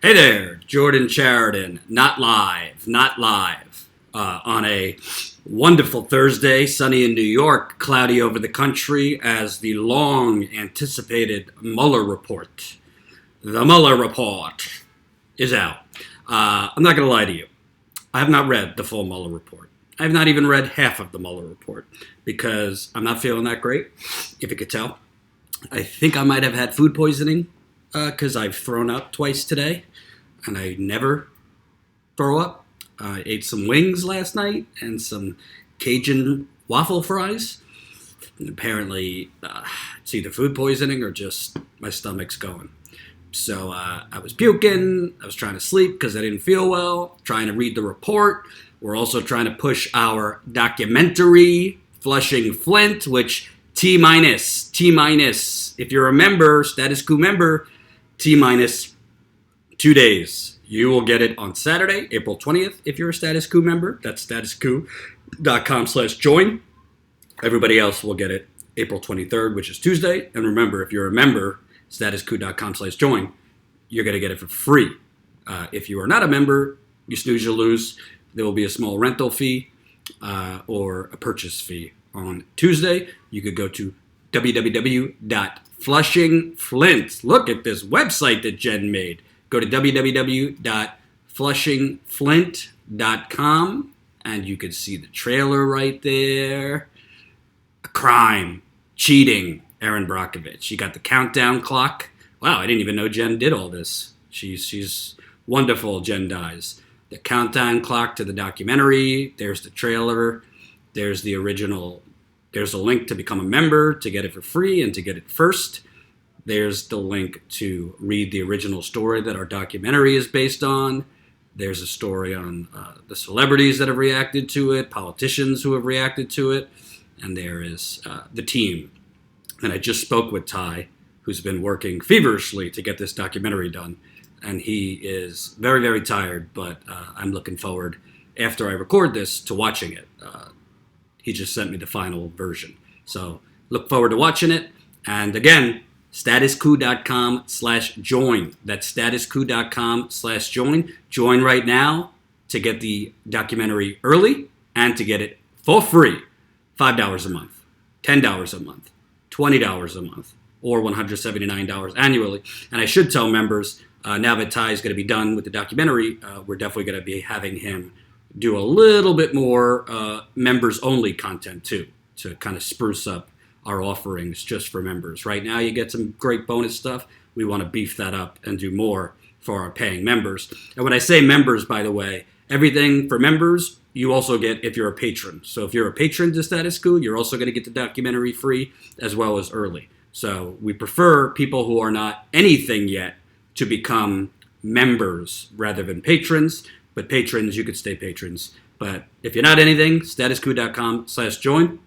Hey there, Jordan Sheridan, not live, on a wonderful Thursday, sunny in New York, cloudy over the country as the long-anticipated Mueller Report, the Mueller Report, is out. I'm not going to lie to you. I have not read the full Mueller Report. I have not even read half of the Mueller Report because I'm not feeling that great, if you could tell. I think I might have had food poisoning because I've thrown up twice today, and I never throw up. I ate some wings last night and some Cajun waffle fries. And apparently, it's either food poisoning or just my stomach's going. So I was puking. I was trying to sleep because I didn't feel well, trying to read the report. We're also trying to push our documentary, Flushing Flint, which T-minus. If you're a member, Status Coup member, T-minus 2 days. You will get it on Saturday, April 20th, if you're a Status Coup member. That's statuscoup.com/join. Everybody else will get it April 23rd, which is Tuesday. And remember, if you're a member, statuscoup.com/join, you're going to get it for free. If you are not a member, you snooze, you lose. There will be a small rental fee or a purchase fee on Tuesday. You could go to www.flushingflint. Look at this website that Jen made. Go to www.flushingflint.com and you can see the trailer right there. A crime, cheating, Erin Brockovich. You got the countdown clock. Wow, I didn't even know Jen did all this. She's wonderful, Jen Dies. The countdown clock to the documentary. There's the trailer. There's the original. There's a link to become a member, to get it for free, and to get it first. There's the link to read the original story that our documentary is based on. There's a story on the celebrities that have reacted to it, politicians who have reacted to it, and there is the team. And I just spoke with Ty, who's been working feverishly to get this documentary done, and he is very, very tired, but I'm looking forward, after I record this, to watching it. He just sent me the final version. So look forward to watching it. And again, statuscoup.com/join. That's statuscoup.com/join. Join right now to get the documentary early and to get it for free. $5 a month, $10 a month, $20 a month, or $179 annually. And I should tell members, now that Ty is going to be done with the documentary, we're definitely going to be having him do a little bit more members-only content too, to kind of spruce up our offerings just for members. Right now, you get some great bonus stuff. We want to beef that up and do more for our paying members. And when I say members, by the way, everything for members, you also get if you're a patron. So if you're a patron to Status Coup, you're also going to get the documentary free as well as early. So we prefer people who are not anything yet to become members rather than patrons. But patrons, you could stay patrons. But if you're not anything, statuscoup.com/join.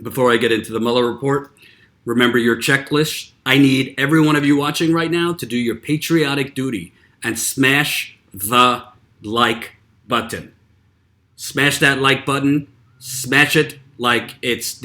Before I get into the Mueller Report, remember your checklist. I need every one of you watching right now to do your patriotic duty and smash the like button. Smash that like button. Smash it like it's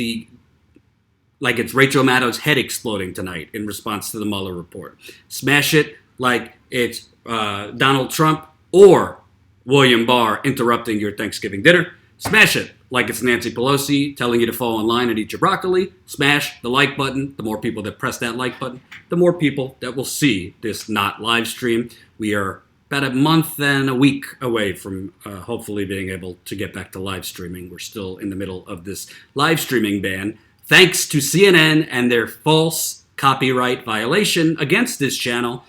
Rachel Maddow's head exploding tonight in response to the Mueller Report. Smash it like it's Donald Trump or William Barr interrupting your Thanksgiving dinner. Smash it like it's Nancy Pelosi telling you to fall in line and eat your broccoli. Smash the like button. The more people that press that like button, the more people that will see this not live stream. We are about a month and a week away from hopefully being able to get back to live streaming. We're still in the middle of this live streaming ban, thanks to CNN and their false copyright violation against this channel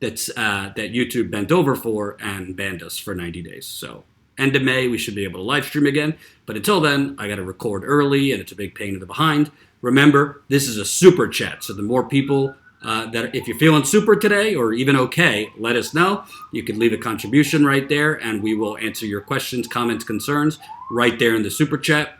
that YouTube bent over for and banned us for 90 days. So end of May, we should be able to live stream again. But until then, I got to record early, and it's a big pain in the behind. Remember, this is a super chat. So the more people that, if you're feeling super today or even okay, let us know. You can leave a contribution right there, and we will answer your questions, comments, concerns right there in the super chat.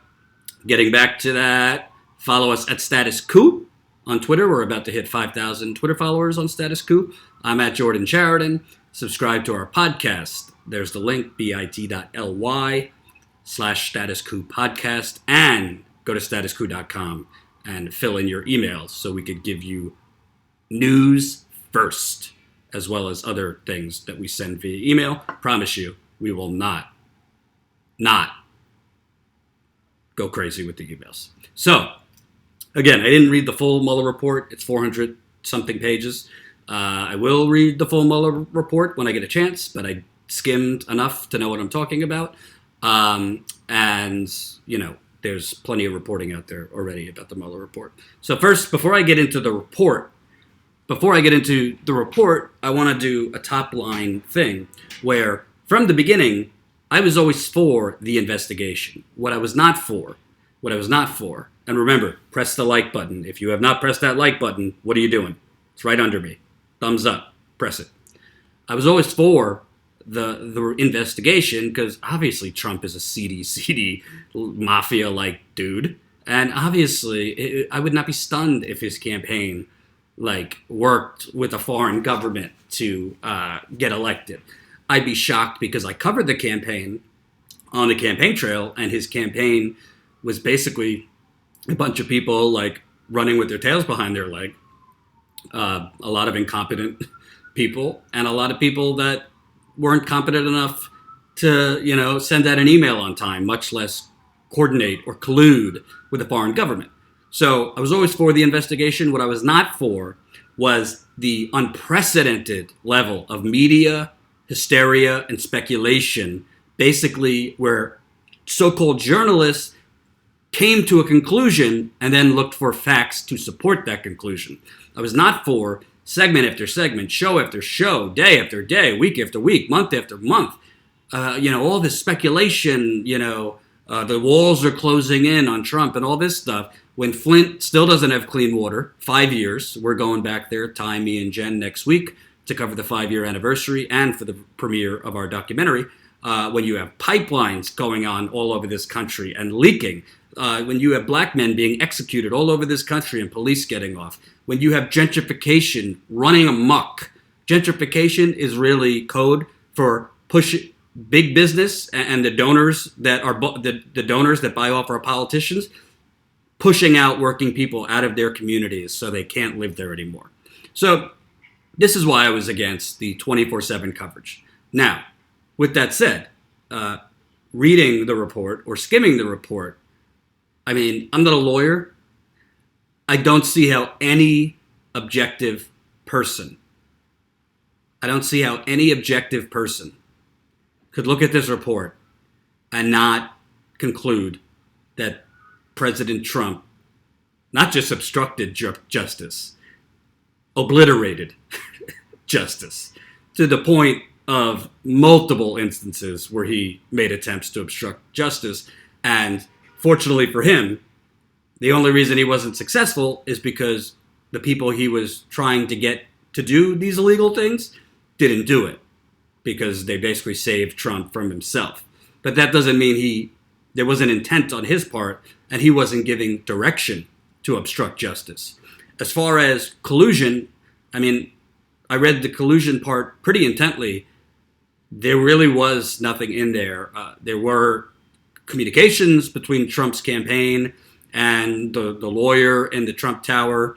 Getting back to that, follow us at Status Coup on Twitter. We're about to hit 5,000 Twitter followers on Status Coup. I'm at Jordan Sheridan. Subscribe to our podcast. There's the link, bit.ly/Status Coup podcast, and go to statuscoup.com and fill in your emails so we could give you news first. as well as other things that we send via email. Promise you, we will not go crazy with the emails. So, again, I didn't read the full Mueller report. It's 400-something pages. I will read the full Mueller report when I get a chance, but I skimmed enough to know what I'm talking about. And, there's plenty of reporting out there already about the Mueller report. So first, before I get into the report, I want to do a top-line thing where, from the beginning, I was always for the investigation. What I was not for, and remember, press the like button. If you have not pressed that like button, what are you doing? It's right under me. Thumbs up. Press it. I was always for the investigation because obviously Trump is a seedy mafia-like dude. And obviously, I would not be stunned if his campaign worked with a foreign government to get elected. I'd be shocked because I covered the campaign on the campaign trail, and his campaign was basically a bunch of people running with their tails behind their leg. A lot of incompetent people, and a lot of people that weren't competent enough to, send out an email on time, much less coordinate or collude with a foreign government. So I was always for the investigation. What I was not for was the unprecedented level of media hysteria and speculation, basically where so-called journalists came to a conclusion and then looked for facts to support that conclusion. I was not for segment after segment, show after show, day after day, week after week, month after month. All this speculation, the walls are closing in on Trump and all this stuff. When Flint still doesn't have clean water, 5 years, we're going back there, Ty, me, and Jen next week to cover the 5-year anniversary and for the premiere of our documentary. When you have pipelines going on all over this country and leaking, when you have black men being executed all over this country and police getting off, when you have gentrification running amok. Gentrification is really code for pushing big business and the donors that are the donors that buy off our politicians, pushing out working people out of their communities so they can't live there anymore. So this is why I was against the 24/7 coverage. Now, with that said, reading the report or skimming the report, I mean, I'm not a lawyer. I don't see how any objective person could look at this report and not conclude that President Trump not just obstructed justice, obliterated justice to the point of multiple instances where he made attempts to obstruct justice. And fortunately for him, the only reason he wasn't successful is because the people he was trying to get to do these illegal things didn't do it, because they basically saved Trump from himself. But that doesn't mean there was an intent on his part, and he wasn't giving direction to obstruct justice. As far as collusion, I mean, I read the collusion part pretty intently. There really was nothing in there. There were communications between Trump's campaign and the lawyer in the Trump Tower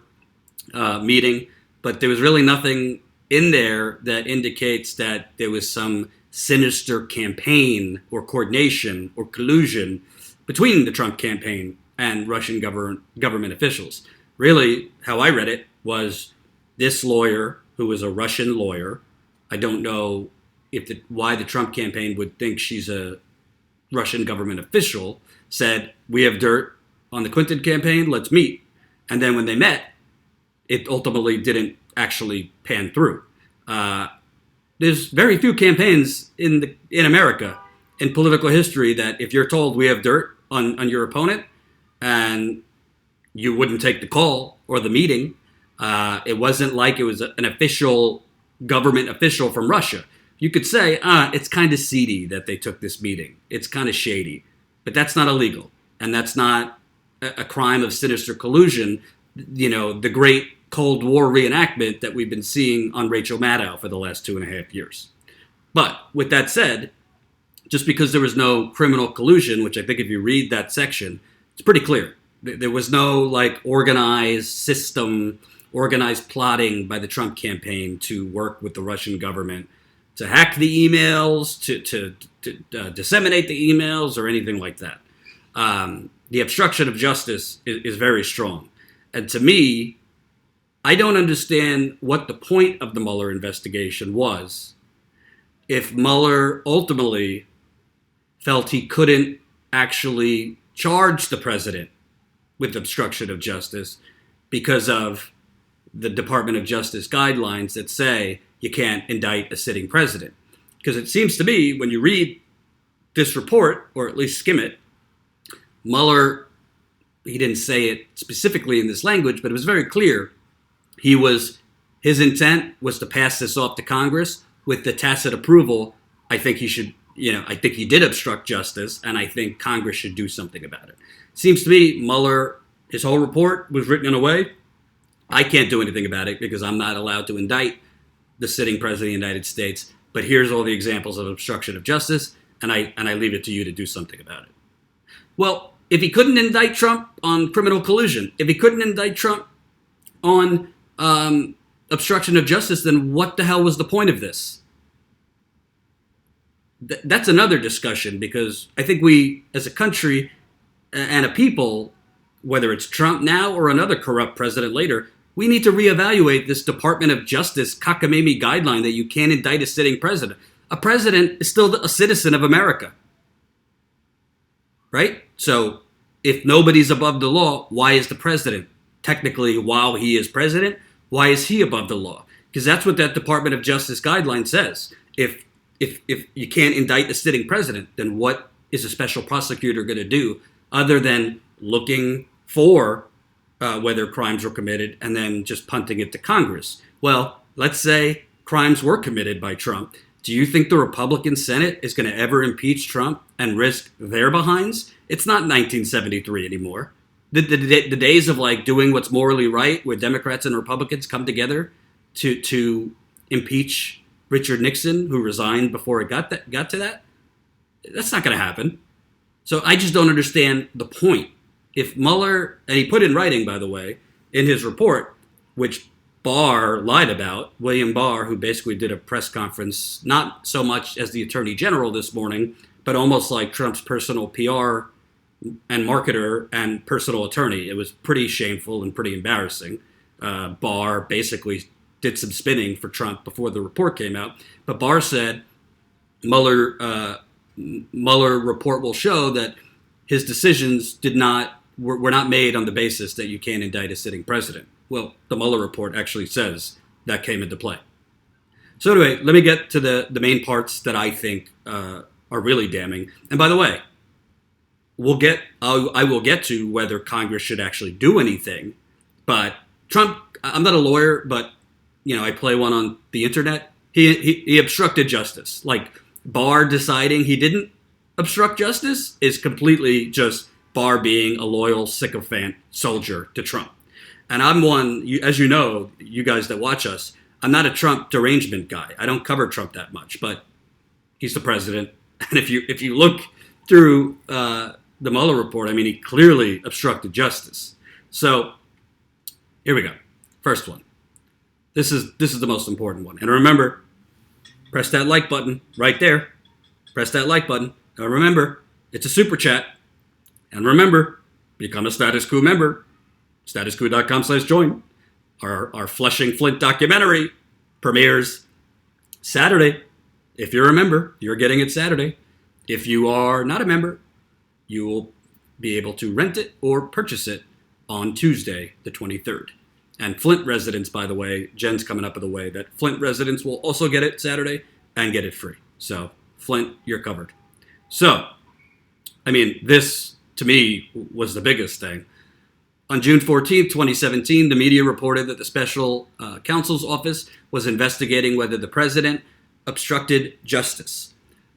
meeting, but there was really nothing in there that indicates that there was some sinister campaign or coordination or collusion between the Trump campaign and Russian government officials. Really, how I read it was this lawyer, who was a Russian lawyer, I don't know why the Trump campaign would think she's a Russian government official, said, "We have dirt on the Clinton campaign, let's meet." And then when they met, it ultimately didn't actually pan through. There's very few campaigns in America, in political history, that if you're told we have dirt on your opponent and you wouldn't take the call or the meeting, it wasn't like it was an official government official from Russia. You could say, it's kind of seedy that they took this meeting. It's kind of shady. But that's not illegal. And that's not a crime of sinister collusion, the great Cold War reenactment that we've been seeing on Rachel Maddow for the last 2.5 years. But with that said, just because there was no criminal collusion, which I think if you read that section, it's pretty clear. There was no organized system organized plotting by the Trump campaign to work with the Russian government to hack the emails, to disseminate the emails, or anything like that. The obstruction of justice is very strong. And to me, I don't understand what the point of the Mueller investigation was if Mueller ultimately felt he couldn't actually charge the president with obstruction of justice because of the Department of Justice guidelines that say you can't indict a sitting president. Because it seems to me, when you read this report, or at least skim it, Mueller, he didn't say it specifically in this language, but it was very clear. His intent was to pass this off to Congress with the tacit approval. I think he should, I think he did obstruct justice, and I think Congress should do something about it. Seems to me Mueller, his whole report was written in a way, I can't do anything about it because I'm not allowed to indict the sitting president of the United States, but here's all the examples of obstruction of justice, and I leave it to you to do something about it. Well, if he couldn't indict Trump on criminal collusion, if he couldn't indict Trump on obstruction of justice, then what the hell was the point of this? That's another discussion, because I think we, as a country and a people, whether it's Trump now or another corrupt president later, we need to reevaluate this Department of Justice cockamamie guideline that you can't indict a sitting president. A president is still a citizen of America, right? So if nobody's above the law, why is the president? Technically, while he is president, why is he above the law? Because that's what that Department of Justice guideline says. If you can't indict a sitting president, then what is a special prosecutor going to do other than looking for whether crimes were committed and then just punting it to Congress? Well, let's say crimes were committed by Trump. Do you think the Republican Senate is going to ever impeach Trump and risk their behinds? It's not 1973 anymore. The days of like doing what's morally right, where Democrats and Republicans come together to impeach Richard Nixon, who resigned before it got to that, that's not going to happen. So I just don't understand the point. If Mueller, and he put in writing, by the way, in his report, which Barr lied about, William Barr, who basically did a press conference, not so much as the Attorney General this morning, but almost like Trump's personal PR and marketer and personal attorney. It was pretty shameful and pretty embarrassing. Barr basically did some spinning for Trump before the report came out. But Barr said Mueller report will show that his decisions were not made on the basis that you can't indict a sitting president. Well, the Mueller report actually says that came into play. So anyway, let me get to the main parts that I think are really damning. And by the way, I will get to whether Congress should actually do anything. But Trump, I'm not a lawyer, but I play one on the internet. He obstructed justice. Like Barr deciding he didn't obstruct justice is completely just Barr being a loyal sycophant soldier to Trump. And I'm one, as you know, you guys that watch us, I'm not a Trump derangement guy. I don't cover Trump that much, but he's the president. And if you look through the Mueller report, I mean, he clearly obstructed justice. So here we go. First one. This is the most important one. And remember, press that like button right there. Press that like button. And remember, it's a super chat. And remember, become a Status Coup member. StatusQuo.com/join. Our Flushing Flint documentary premieres Saturday. If you're a member, you're getting it Saturday. If you are not a member, you will be able to rent it or purchase it on Tuesday, the 23rd. And Flint residents, by the way, Jen's coming up with a way that Flint residents will also get it Saturday and get it free. So, Flint, you're covered. So, I mean, this, to me, was the biggest thing. On June 14th, 2017, the media reported that the special counsel's office was investigating whether the president obstructed justice.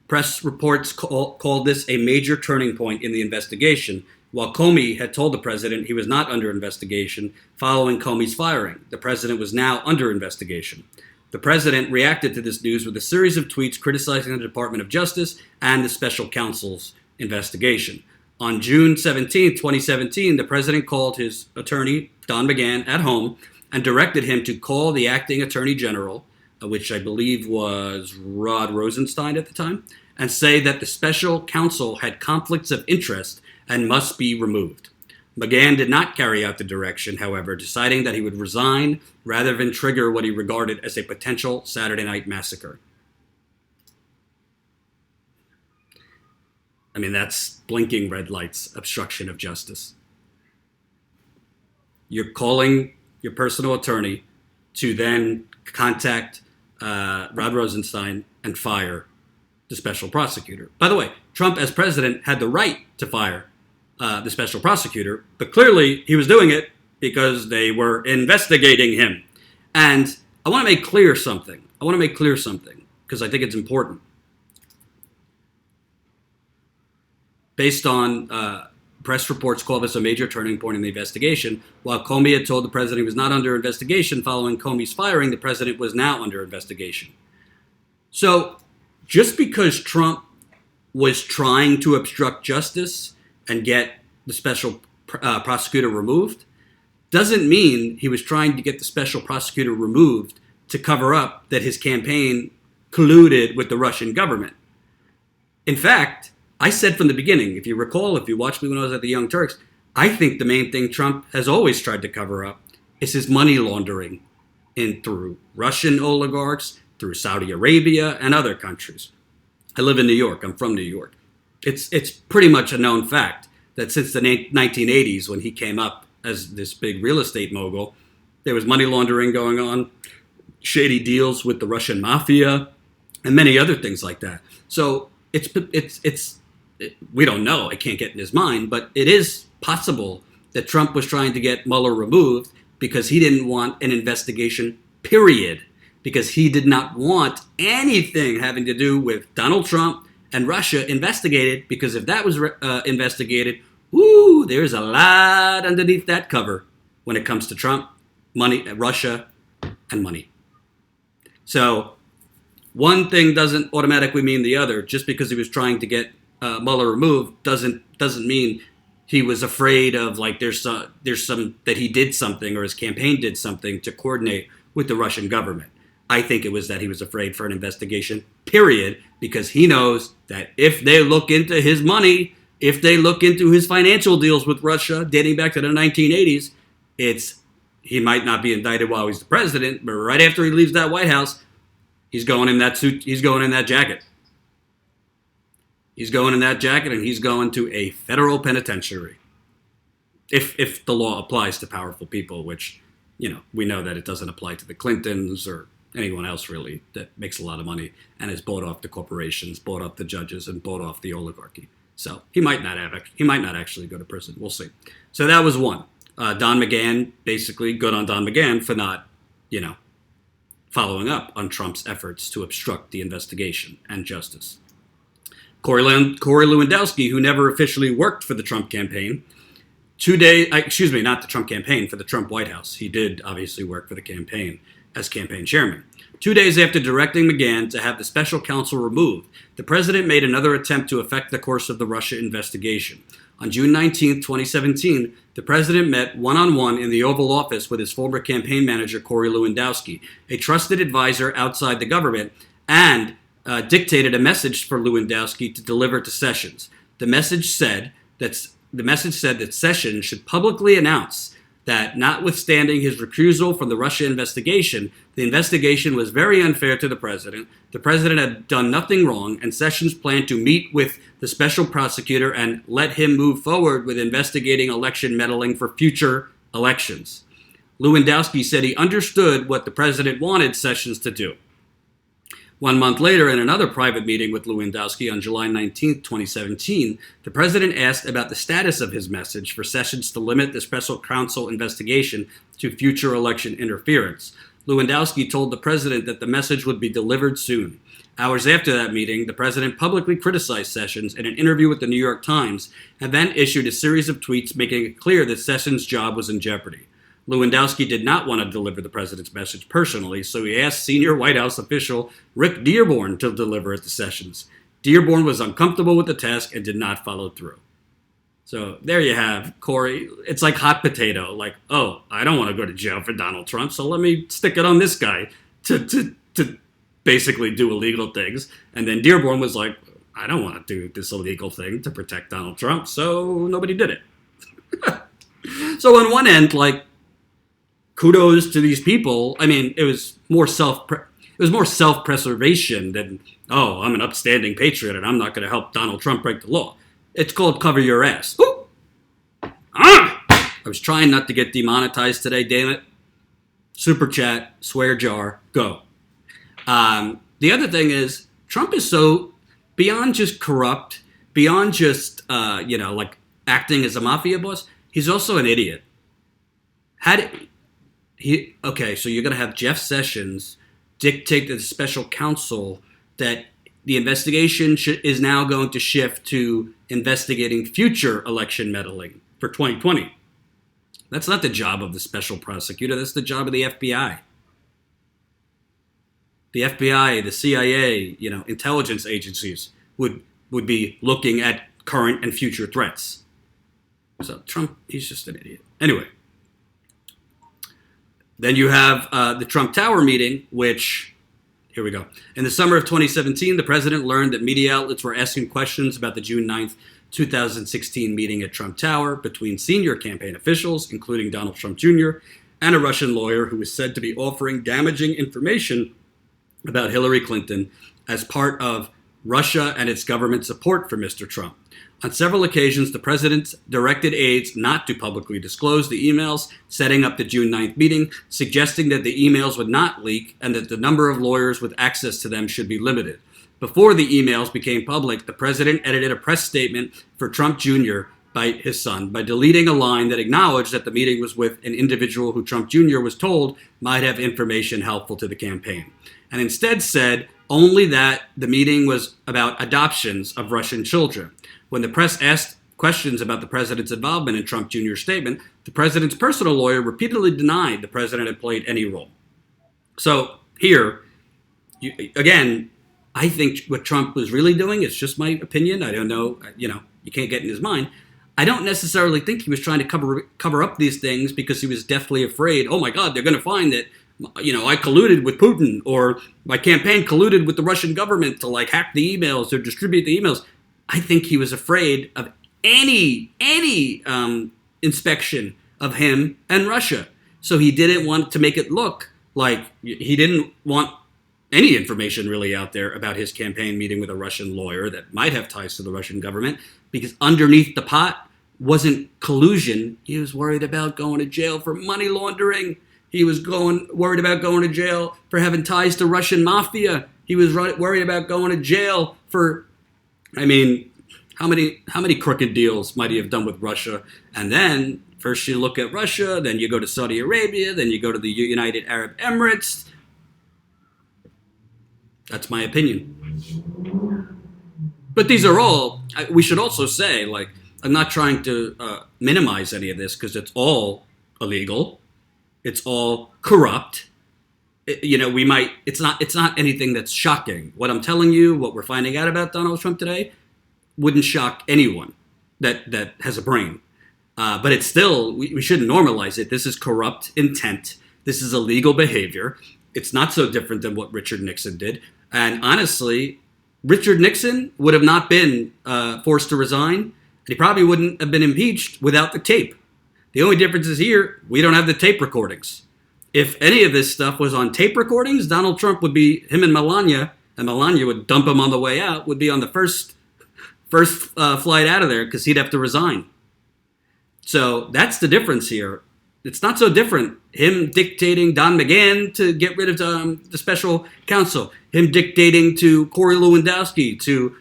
Press reports called this a major turning point in the investigation, while Comey had told the president he was not under investigation following Comey's firing. The president was now under investigation. The president reacted to this news with a series of tweets criticizing the Department of Justice and the special counsel's investigation. On June 17, 2017, the president called his attorney, Don McGann, at home and directed him to call the acting attorney general, which I believe was Rod Rosenstein at the time, and say that the special counsel had conflicts of interest and must be removed. McGann did not carry out the direction, however, deciding that he would resign rather than trigger what he regarded as a potential Saturday night massacre. I mean, that's blinking red lights, obstruction of justice. You're calling your personal attorney to then contact Rod Rosenstein and fire the special prosecutor. By the way, Trump as president had the right to fire the special prosecutor, but clearly he was doing it because they were investigating him. And I want to make clear something. Because I think it's important. Based on press reports call this a major turning point in the investigation, while Comey had told the president he was not under investigation following Comey's firing, the president was now under investigation. So just because Trump was trying to obstruct justice and get the special prosecutor removed doesn't mean he was trying to get the special prosecutor removed to cover up that his campaign colluded with the Russian government. In fact, I said from the beginning, if you recall, if you watched me when I was at the Young Turks, I think the main thing Trump has always tried to cover up is his money laundering through Russian oligarchs, through Saudi Arabia, and other countries. I live in New York. I'm from New York. It's pretty much a known fact that since the 1980s, when he came up as this big real estate mogul, there was money laundering going on, shady deals with the Russian mafia, and many other things like that. So we don't know. I can't get in his mind, but it is possible that Trump was trying to get Mueller removed because he didn't want an investigation, period. Because he did not want anything having to do with Donald Trump and Russia investigated, because if that was investigated, there's a lot underneath that cover when it comes to Trump, money, Russia, and money. So one thing doesn't automatically mean the other. Just because he was trying to get Mueller removed doesn't mean he was afraid of, like, there's some that he did something or his campaign did something to coordinate with the Russian government. I think it was that he was afraid for an investigation, period, because he knows that if they look into his money, if they look into his financial deals with Russia dating back to the 1980s, he might not be indicted while he's the president, but right after he leaves that White House, he's going in that suit, he's going in that jacket. He's going in that jacket, and he's going to a federal penitentiary. If the law applies to powerful people, which, we know that it doesn't apply to the Clintons or anyone else really that makes a lot of money and has bought off the corporations, bought off the judges, and bought off the oligarchy. So he might not actually go to prison. We'll see. So that was one. Don McGann, basically good on Don McGann for not, following up on Trump's efforts to obstruct the investigation and justice. Corey Lewandowski, who never officially worked for the Trump campaign, not the Trump campaign, for the Trump White House. He did obviously work for the campaign as campaign chairman. 2 days after directing McGann to have the special counsel removed, the president made another attempt to affect the course of the Russia investigation. On June 19, 2017, the president met one-on-one in the Oval Office with his former campaign manager, Corey Lewandowski, a trusted advisor outside the government, and dictated a message for Lewandowski to deliver to Sessions. The message said that Sessions should publicly announce that notwithstanding his recusal from the Russia investigation, the investigation was very unfair to the president. The president had done nothing wrong, and Sessions planned to meet with the special prosecutor and let him move forward with investigating election meddling for future elections. Lewandowski said he understood what the president wanted Sessions to do. 1 month later, in another private meeting with Lewandowski on July 19, 2017, the president asked about the status of his message for Sessions to limit the special counsel investigation to future election interference. Lewandowski told the president that the message would be delivered soon. Hours after that meeting, the president publicly criticized Sessions in an interview with the New York Times and then issued a series of tweets making it clear that Sessions' job was in jeopardy. Lewandowski did not want to deliver the president's message personally, so he asked senior White House official Rick Dearborn to deliver it to Sessions. Dearborn was uncomfortable with the task and did not follow through. So there you have, Corey. It's like hot potato. Like, oh, I don't want to go to jail for Donald Trump, so let me stick it on this guy to basically do illegal things. And then Dearborn was like, I don't want to do this illegal thing to protect Donald Trump, so nobody did it. So on one end, like, kudos to these people. I mean, it was more self-preservation than, oh, I'm an upstanding patriot and I'm not going to help Donald Trump break the law. It's called cover your ass. Ooh. Ah! I was trying not to get demonetized today, damn it. Super chat, swear jar, go. The other thing is, Trump is so beyond just corrupt, beyond just, like acting as a mafia boss, he's also an idiot. Okay, so you're going to have Jeff Sessions dictate to the special counsel that the investigation is now going to shift to investigating future election meddling for 2020. That's not the job of the special prosecutor. That's the job of the FBI. The FBI, the CIA, intelligence agencies would be looking at current and future threats. So Trump, he's just an idiot. Anyway. Then you have the Trump Tower meeting, which, here we go. In the summer of 2017, the president learned that media outlets were asking questions about the June 9th, 2016 meeting at Trump Tower between senior campaign officials, including Donald Trump Jr., and a Russian lawyer who was said to be offering damaging information about Hillary Clinton as part of Russia and its government support for Mr. Trump. On several occasions, the president directed aides not to publicly disclose the emails setting up the June 9th meeting, suggesting that the emails would not leak and that the number of lawyers with access to them should be limited. Before the emails became public, the president edited a press statement for Trump Jr. by his son by deleting a line that acknowledged that the meeting was with an individual who Trump Jr. was told might have information helpful to the campaign, and instead said only that the meeting was about adoptions of Russian children. When the press asked questions about the president's involvement in Trump Jr.'s statement, the president's personal lawyer repeatedly denied the president had played any role. So here, again, I think what Trump was really doing, it's just my opinion, I don't know, you can't get in his mind. I don't necessarily think he was trying to cover up these things because he was deathly afraid, oh my God, they're going to find that, I colluded with Putin, or my campaign colluded with the Russian government to hack the emails or distribute the emails. I think he was afraid of any inspection of him and Russia. So he didn't want to make it look like he didn't want any information really out there about his campaign meeting with a Russian lawyer that might have ties to the Russian government, because underneath the pot wasn't collusion. He was worried about going to jail for money laundering. He was worried about going to jail for having ties to Russian mafia. He was worried about going to jail for, how many crooked deals might he have done with Russia? And then first you look at Russia, then you go to Saudi Arabia, then you go to the United Arab Emirates. That's my opinion. But these are all, we should also say, I'm not trying to minimize any of this because it's all illegal. It's all corrupt. It's not anything that's shocking. What I'm telling you, what we're finding out about Donald Trump today, wouldn't shock anyone that has a brain. But it's still, we shouldn't normalize it. This is corrupt intent. This is illegal behavior. It's not so different than what Richard Nixon did. And honestly, Richard Nixon would have not been forced to resign, and he probably wouldn't have been impeached without the tape. The only difference is here, we don't have the tape recordings. If any of this stuff was on tape recordings, Donald Trump would be, him and Melania would dump him on the way out, would be on the first flight out of there because he'd have to resign. So that's the difference here. It's not so different. Him dictating Don McGann to get rid of the special counsel. Him dictating to Corey Lewandowski to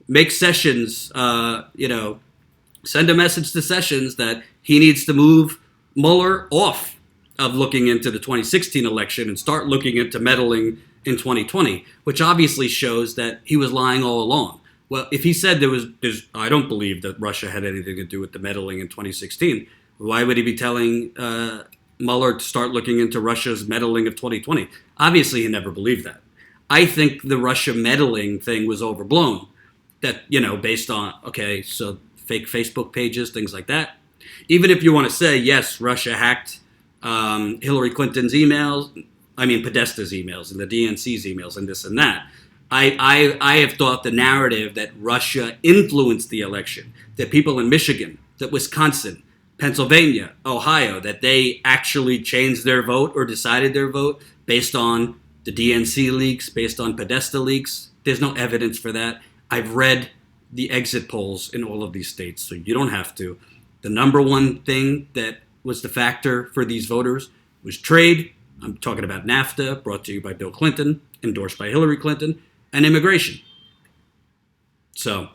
make Sessions, send a message to Sessions that he needs to move Mueller off of looking into the 2016 election and start looking into meddling in 2020, which obviously shows that he was lying all along. Well, if he said I don't believe that Russia had anything to do with the meddling in 2016, why would he be telling Mueller to start looking into Russia's meddling of 2020? Obviously, he never believed that. I think the Russia meddling thing was overblown. That, based on, okay, so fake Facebook pages, things like that. Even if you want to say, yes, Russia hacked Hillary Clinton's emails, Podesta's emails and the DNC's emails and this and that. I have thought the narrative that Russia influenced the election, that people in Michigan, that Wisconsin, Pennsylvania, Ohio, that they actually changed their vote or decided their vote based on the DNC leaks, based on Podesta leaks. There's no evidence for that. I've read the exit polls in all of these states, so you don't have to. The number one thing that was the factor for these voters was trade. I'm talking about NAFTA, brought to you by Bill Clinton, endorsed by Hillary Clinton, and immigration. So,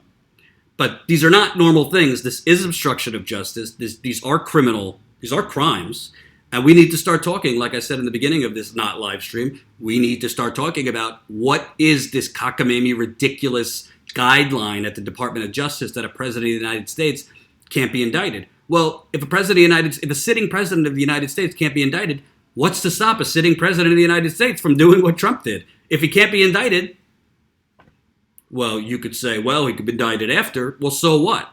but these are not normal things. This is obstruction of justice. These are criminal. These are crimes. And we need to start talking, like I said in the beginning of this not live stream, we need to start talking about what is this cockamamie, ridiculous guideline at the Department of Justice that a president of the United States can't be indicted. Well, if a sitting president of the United States can't be indicted, what's to stop a sitting president of the United States from doing what Trump did? If he can't be indicted, well, you could say, well, he could be indicted after. Well, so what?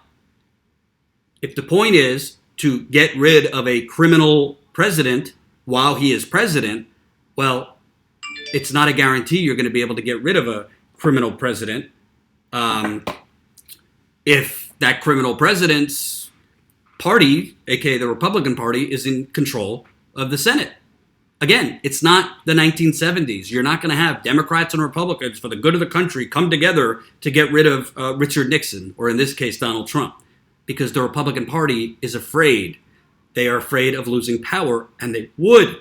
If the point is to get rid of a criminal president while he is president, well, it's not a guarantee you're going to be able to get rid of a criminal president if that criminal president's party, aka the Republican Party, is in control of the Senate. Again, it's not the 1970s. You're not going to have Democrats and Republicans for the good of the country come together to get rid of Richard Nixon, or in this case, Donald Trump, because the Republican Party is afraid. They are afraid of losing power, and they would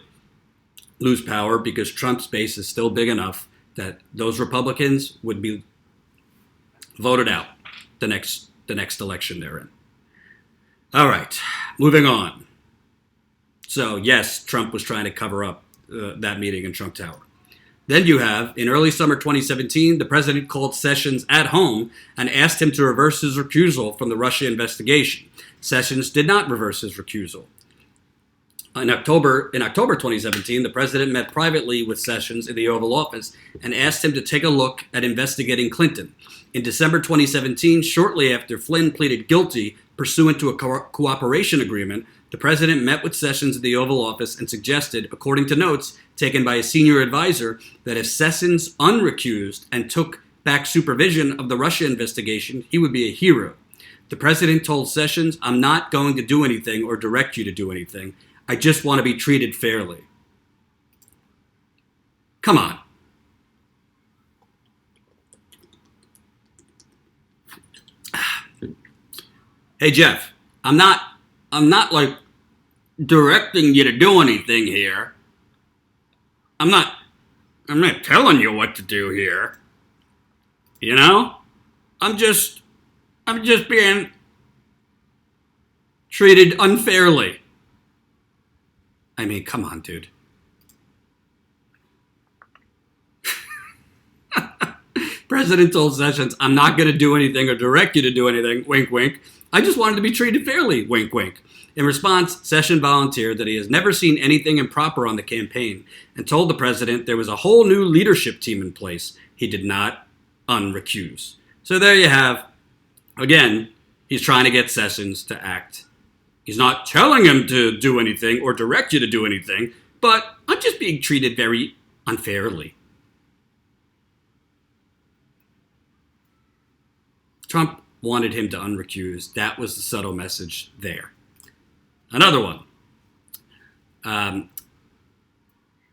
lose power because Trump's base is still big enough that those Republicans would be voted out the next election they're in. All right, moving on. So, yes, Trump was trying to cover up that meeting in Trump Tower. Then you have, in early summer 2017, the president called Sessions at home and asked him to reverse his recusal from the Russia investigation. Sessions did not reverse his recusal. In October 2017, the president met privately with Sessions in the Oval Office and asked him to take a look at investigating Clinton. In December 2017, shortly after Flynn pleaded guilty pursuant to a cooperation agreement, the president met with Sessions at the Oval Office and suggested, according to notes taken by a senior advisor, that if Sessions unrecused and took back supervision of the Russia investigation, he would be a hero. The president told Sessions, "I'm not going to do anything or direct you to do anything. I just want to be treated fairly." Come on. Hey, Jeff, I'm not like directing you to do anything here. I'm not telling you what to do here. You know? I'm just being treated unfairly. I mean, come on, dude. President told Sessions, "I'm not going to do anything or direct you to do anything," wink, wink. "I just wanted to be treated fairly," wink, wink. In response, Sessions volunteered that he has never seen anything improper on the campaign and told the president there was a whole new leadership team in place. He did not unrecuse. So there you have, again, he's trying to get Sessions to act. He's not telling him to do anything or direct you to do anything, but I'm just being treated very unfairly. Trump wanted him to unrecuse. That was the subtle message there. Another one.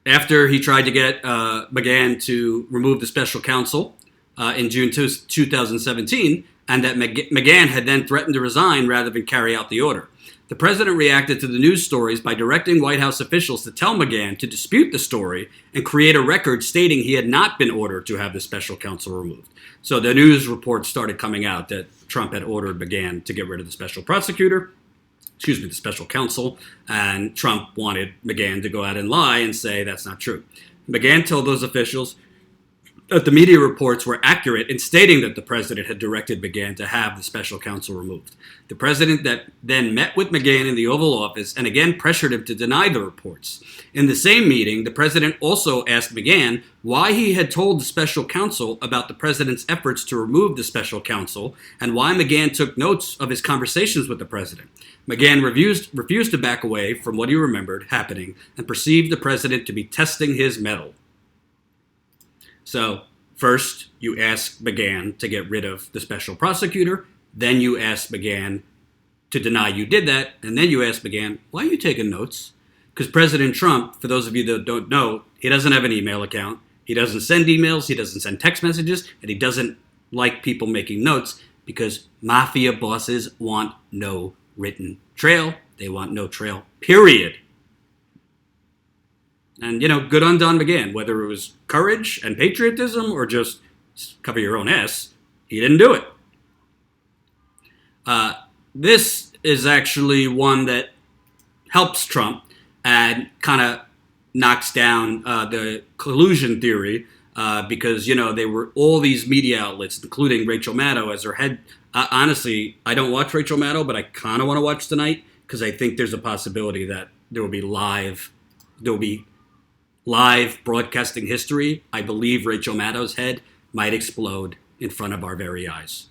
After he tried to get McGann to remove the special counsel in June 2017, and that McGann had then threatened to resign rather than carry out the order, the president reacted to the news stories by directing White House officials to tell McGann to dispute the story and create a record stating he had not been ordered to have the special counsel removed. So the news reports started coming out that Trump had ordered McGann to get rid of the special the special counsel, and Trump wanted McGann to go out and lie and say that's not true. McGann told those officials, that the media reports were accurate in stating that the president had directed McGann to have the special counsel removed. The president then met with McGann in the Oval Office and again pressured him to deny the reports. In the same meeting, the president also asked McGann why he had told the special counsel about the president's efforts to remove the special counsel and why McGann took notes of his conversations with the president. McGann refused to back away from what he remembered happening and perceived the president to be testing his mettle. So, first, you ask McGann to get rid of the special prosecutor, then you ask McGann to deny you did that, and then you ask McGann, why are you taking notes? Because President Trump, for those of you that don't know, he doesn't have an email account, he doesn't send emails, he doesn't send text messages, and he doesn't like people making notes because mafia bosses want no written trail. They want no trail, period. And, good on Don McGann, whether it was courage and patriotism or just cover your own ass, he didn't do it. This is actually one that helps Trump and kind of knocks down the collusion theory because, there were all these media outlets, including Rachel Maddow as her head. Honestly, I don't watch Rachel Maddow, but I kind of want to watch tonight because I think there's a possibility that there will be live broadcasting history. I believe Rachel Maddow's head might explode in front of our very eyes.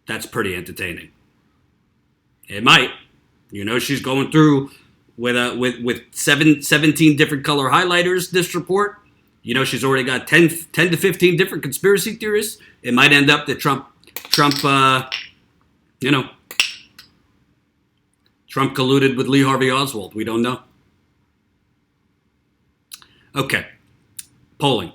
That's pretty entertaining. It might. She's going through with 17 different color highlighters, this report. She's already got 10 to 15 different conspiracy theorists. It might end up that Trump colluded with Lee Harvey Oswald. We don't know. Okay, polling.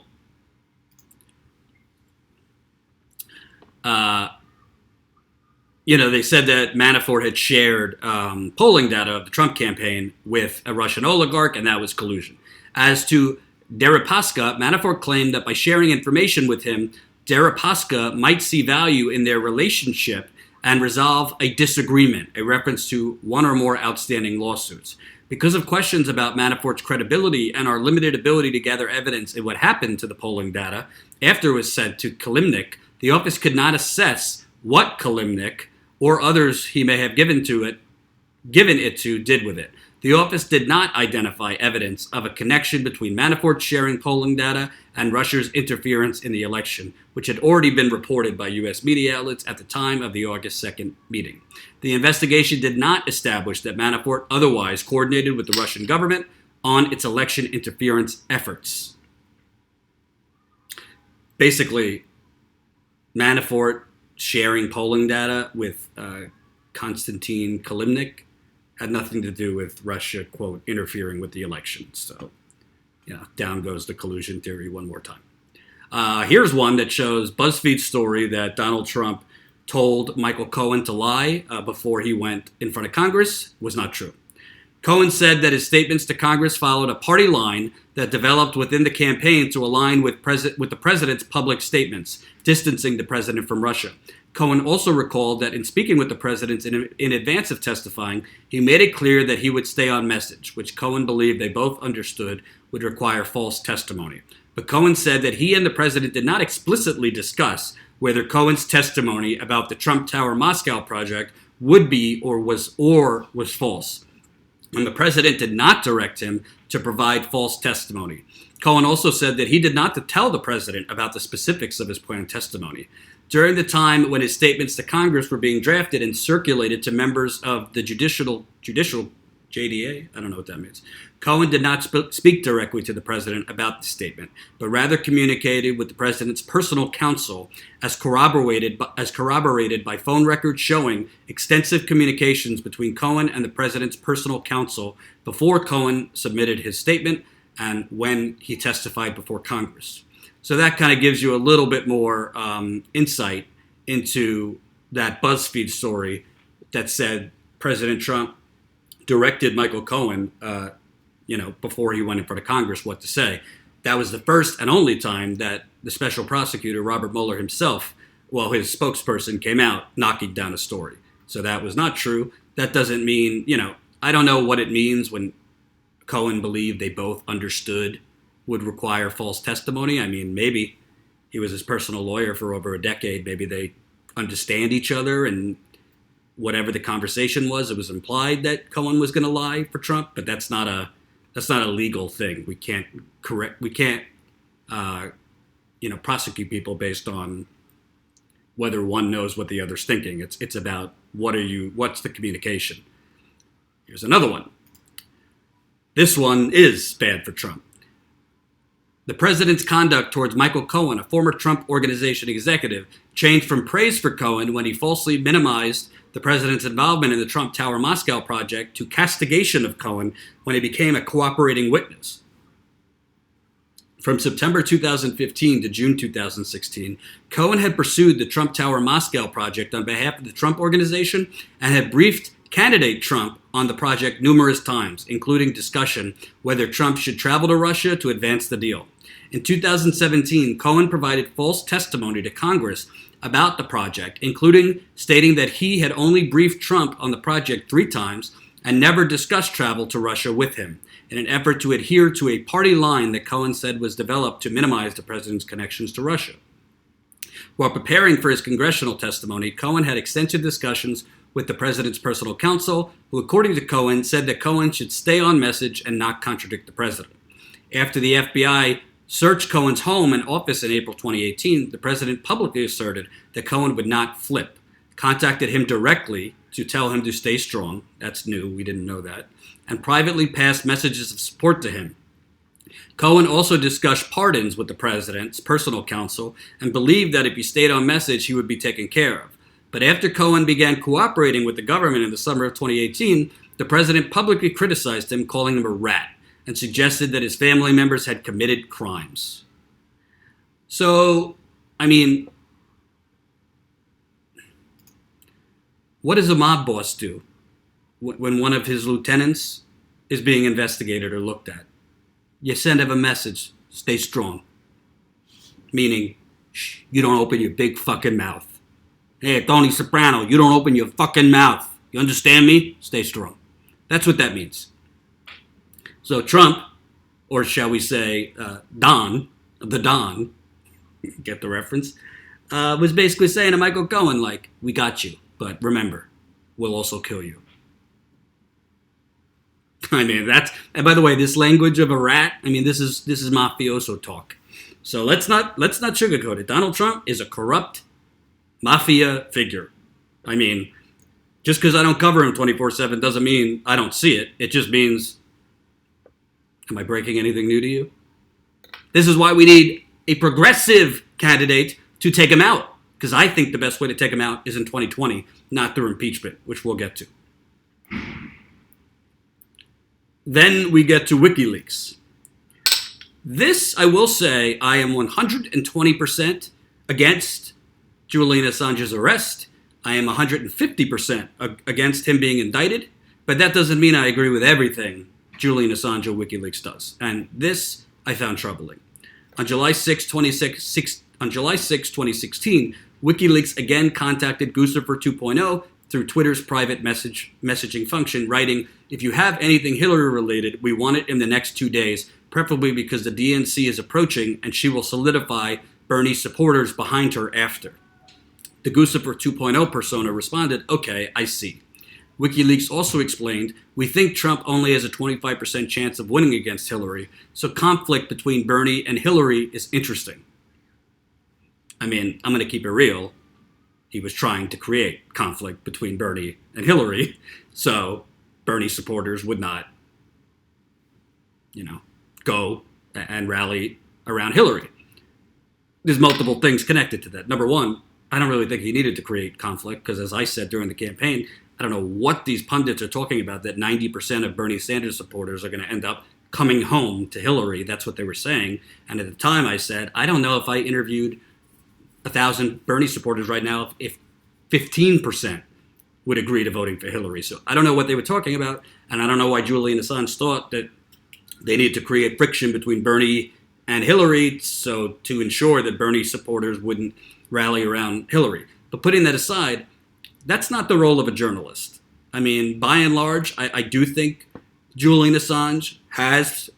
They said that Manafort had shared polling data of the Trump campaign with a Russian oligarch, and that was collusion. As to Deripaska, Manafort claimed that by sharing information with him, Deripaska might see value in their relationship and resolve a disagreement, a reference to one or more outstanding lawsuits. Because of questions about Manafort's credibility and our limited ability to gather evidence in what happened to the polling data after it was sent to Kilimnik, the office could not assess what Kilimnik or others he may have given it to did with it. The office did not identify evidence of a connection between Manafort sharing polling data and Russia's interference in the election, which had already been reported by U.S. media outlets at the time of the August 2nd meeting. The investigation did not establish that Manafort otherwise coordinated with the Russian government on its election interference efforts. Basically, Manafort sharing polling data with Konstantin Kilimnik had nothing to do with Russia, quote, interfering with the election. So, down goes the collusion theory one more time. Here's one that shows BuzzFeed Story that Donald Trump told Michael Cohen to lie before he went in front of Congress was not true. Cohen said that his statements to Congress followed a party line that developed within the campaign to align with the president's public statements, distancing the president from Russia. Cohen also recalled that in speaking with the president in advance of testifying, he made it clear that he would stay on message, which Cohen believed they both understood would require false testimony. But Cohen said that he and the president did not explicitly discuss whether Cohen's testimony about the Trump Tower Moscow project would be or was false. And the president did not direct him to provide false testimony. Cohen also said that he did not tell the president about the specifics of his planned testimony. During the time when his statements to Congress were being drafted and circulated to members of the judicial JDA, I don't know what that means, Cohen did not speak directly to the president about the statement, but rather communicated with the president's personal counsel as corroborated by phone records showing extensive communications between Cohen and the president's personal counsel before Cohen submitted his statement and when he testified before Congress. So that kind of gives you a little bit more insight into that BuzzFeed story that said President Trump directed Michael Cohen, before he went in front of Congress, what to say. That was the first and only time that the special prosecutor, Robert Mueller himself, his spokesperson, came out knocking down a story. So that was not true. That doesn't mean, I don't know what it means when Cohen believed they both understood would require false testimony. I mean, maybe He was his personal lawyer for over a decade. Maybe they understand each other, and whatever the conversation was, it was implied that Cohen was going to lie for Trump. But that's not a legal thing. We can't prosecute people based on whether one knows what the other's thinking. It's about what's the communication. Here's another one. This one is bad for Trump. The president's conduct towards Michael Cohen, a former Trump Organization executive, changed from praise for Cohen when he falsely minimized the president's involvement in the Trump Tower Moscow project to castigation of Cohen when he became a cooperating witness. From September 2015 to June 2016, Cohen had pursued the Trump Tower Moscow project on behalf of the Trump Organization and had briefed candidate Trump on the project numerous times, including discussion whether Trump should travel to Russia to advance the deal. In 2017, Cohen provided false testimony to Congress about the project, including stating that he had only briefed Trump on the project 3 times and never discussed travel to Russia with him, in an effort to adhere to a party line that Cohen said was developed to minimize the president's connections to Russia. While preparing for his congressional testimony, Cohen had extensive discussions with the president's personal counsel, who, according to Cohen, said that Cohen should stay on message and not contradict the president. After the FBI searched Cohen's home and office in April 2018, the president publicly asserted that Cohen would not flip, contacted him directly to tell him to stay strong. That's new, we didn't know that, and privately passed messages of support to him. Cohen also discussed pardons with the president's personal counsel and believed that if he stayed on message, he would be taken care of. But after Cohen began cooperating with the government in the summer of 2018, the president publicly criticized him, calling him a rat, and suggested that his family members had committed crimes. So, what does a mob boss do when one of his lieutenants is being investigated or looked at? You send him a message, stay strong. Meaning, you don't open your big fucking mouth. Hey, Tony Soprano, you don't open your fucking mouth. You understand me? Stay strong. That's what that means. So Trump, or shall we say Don, get the reference, was basically saying to Michael Cohen, like, we got you, but remember, we'll also kill you. And by the way, this language of a rat, this is mafioso talk. So let's not sugarcoat it. Donald Trump is a corrupt mafia figure. Just because I don't cover him 24/7 doesn't mean I don't see it. It just means, am I breaking anything new to you? This is why we need a progressive candidate to take him out. Because I think the best way to take him out is in 2020, not through impeachment, which we'll get to. Then we get to WikiLeaks. This, I will say, I am 120% against Julian Assange's arrest. I am 150% against him being indicted, but that doesn't mean I agree with everything Julian Assange or WikiLeaks does. And this I found troubling. On July 6, 2016, WikiLeaks again contacted Guccifer 2.0 through Twitter's private messaging function, writing, "If you have anything Hillary related, we want it in the next 2 days, preferably because the DNC is approaching and she will solidify Bernie supporters behind her after." The Guccifer 2.0 persona responded, "Okay, I see." WikiLeaks also explained, "We think Trump only has a 25% chance of winning against Hillary, so conflict between Bernie and Hillary is interesting." I'm going to keep it real. He was trying to create conflict between Bernie and Hillary, so Bernie supporters would not, go and rally around Hillary. There's multiple things connected to that. Number one, I don't really think he needed to create conflict because, as I said during the campaign, I don't know what these pundits are talking about, that 90% of Bernie Sanders supporters are going to end up coming home to Hillary. That's what they were saying. And at the time I said, I don't know if I interviewed 1,000 Bernie supporters right now if 15% would agree to voting for Hillary. So I don't know what they were talking about, and I don't know why Julian Assange thought that they needed to create friction between Bernie and Hillary so to ensure that Bernie supporters wouldn't rally around Hillary. But putting that aside, that's not the role of a journalist. By and large, I do think Julian Assange has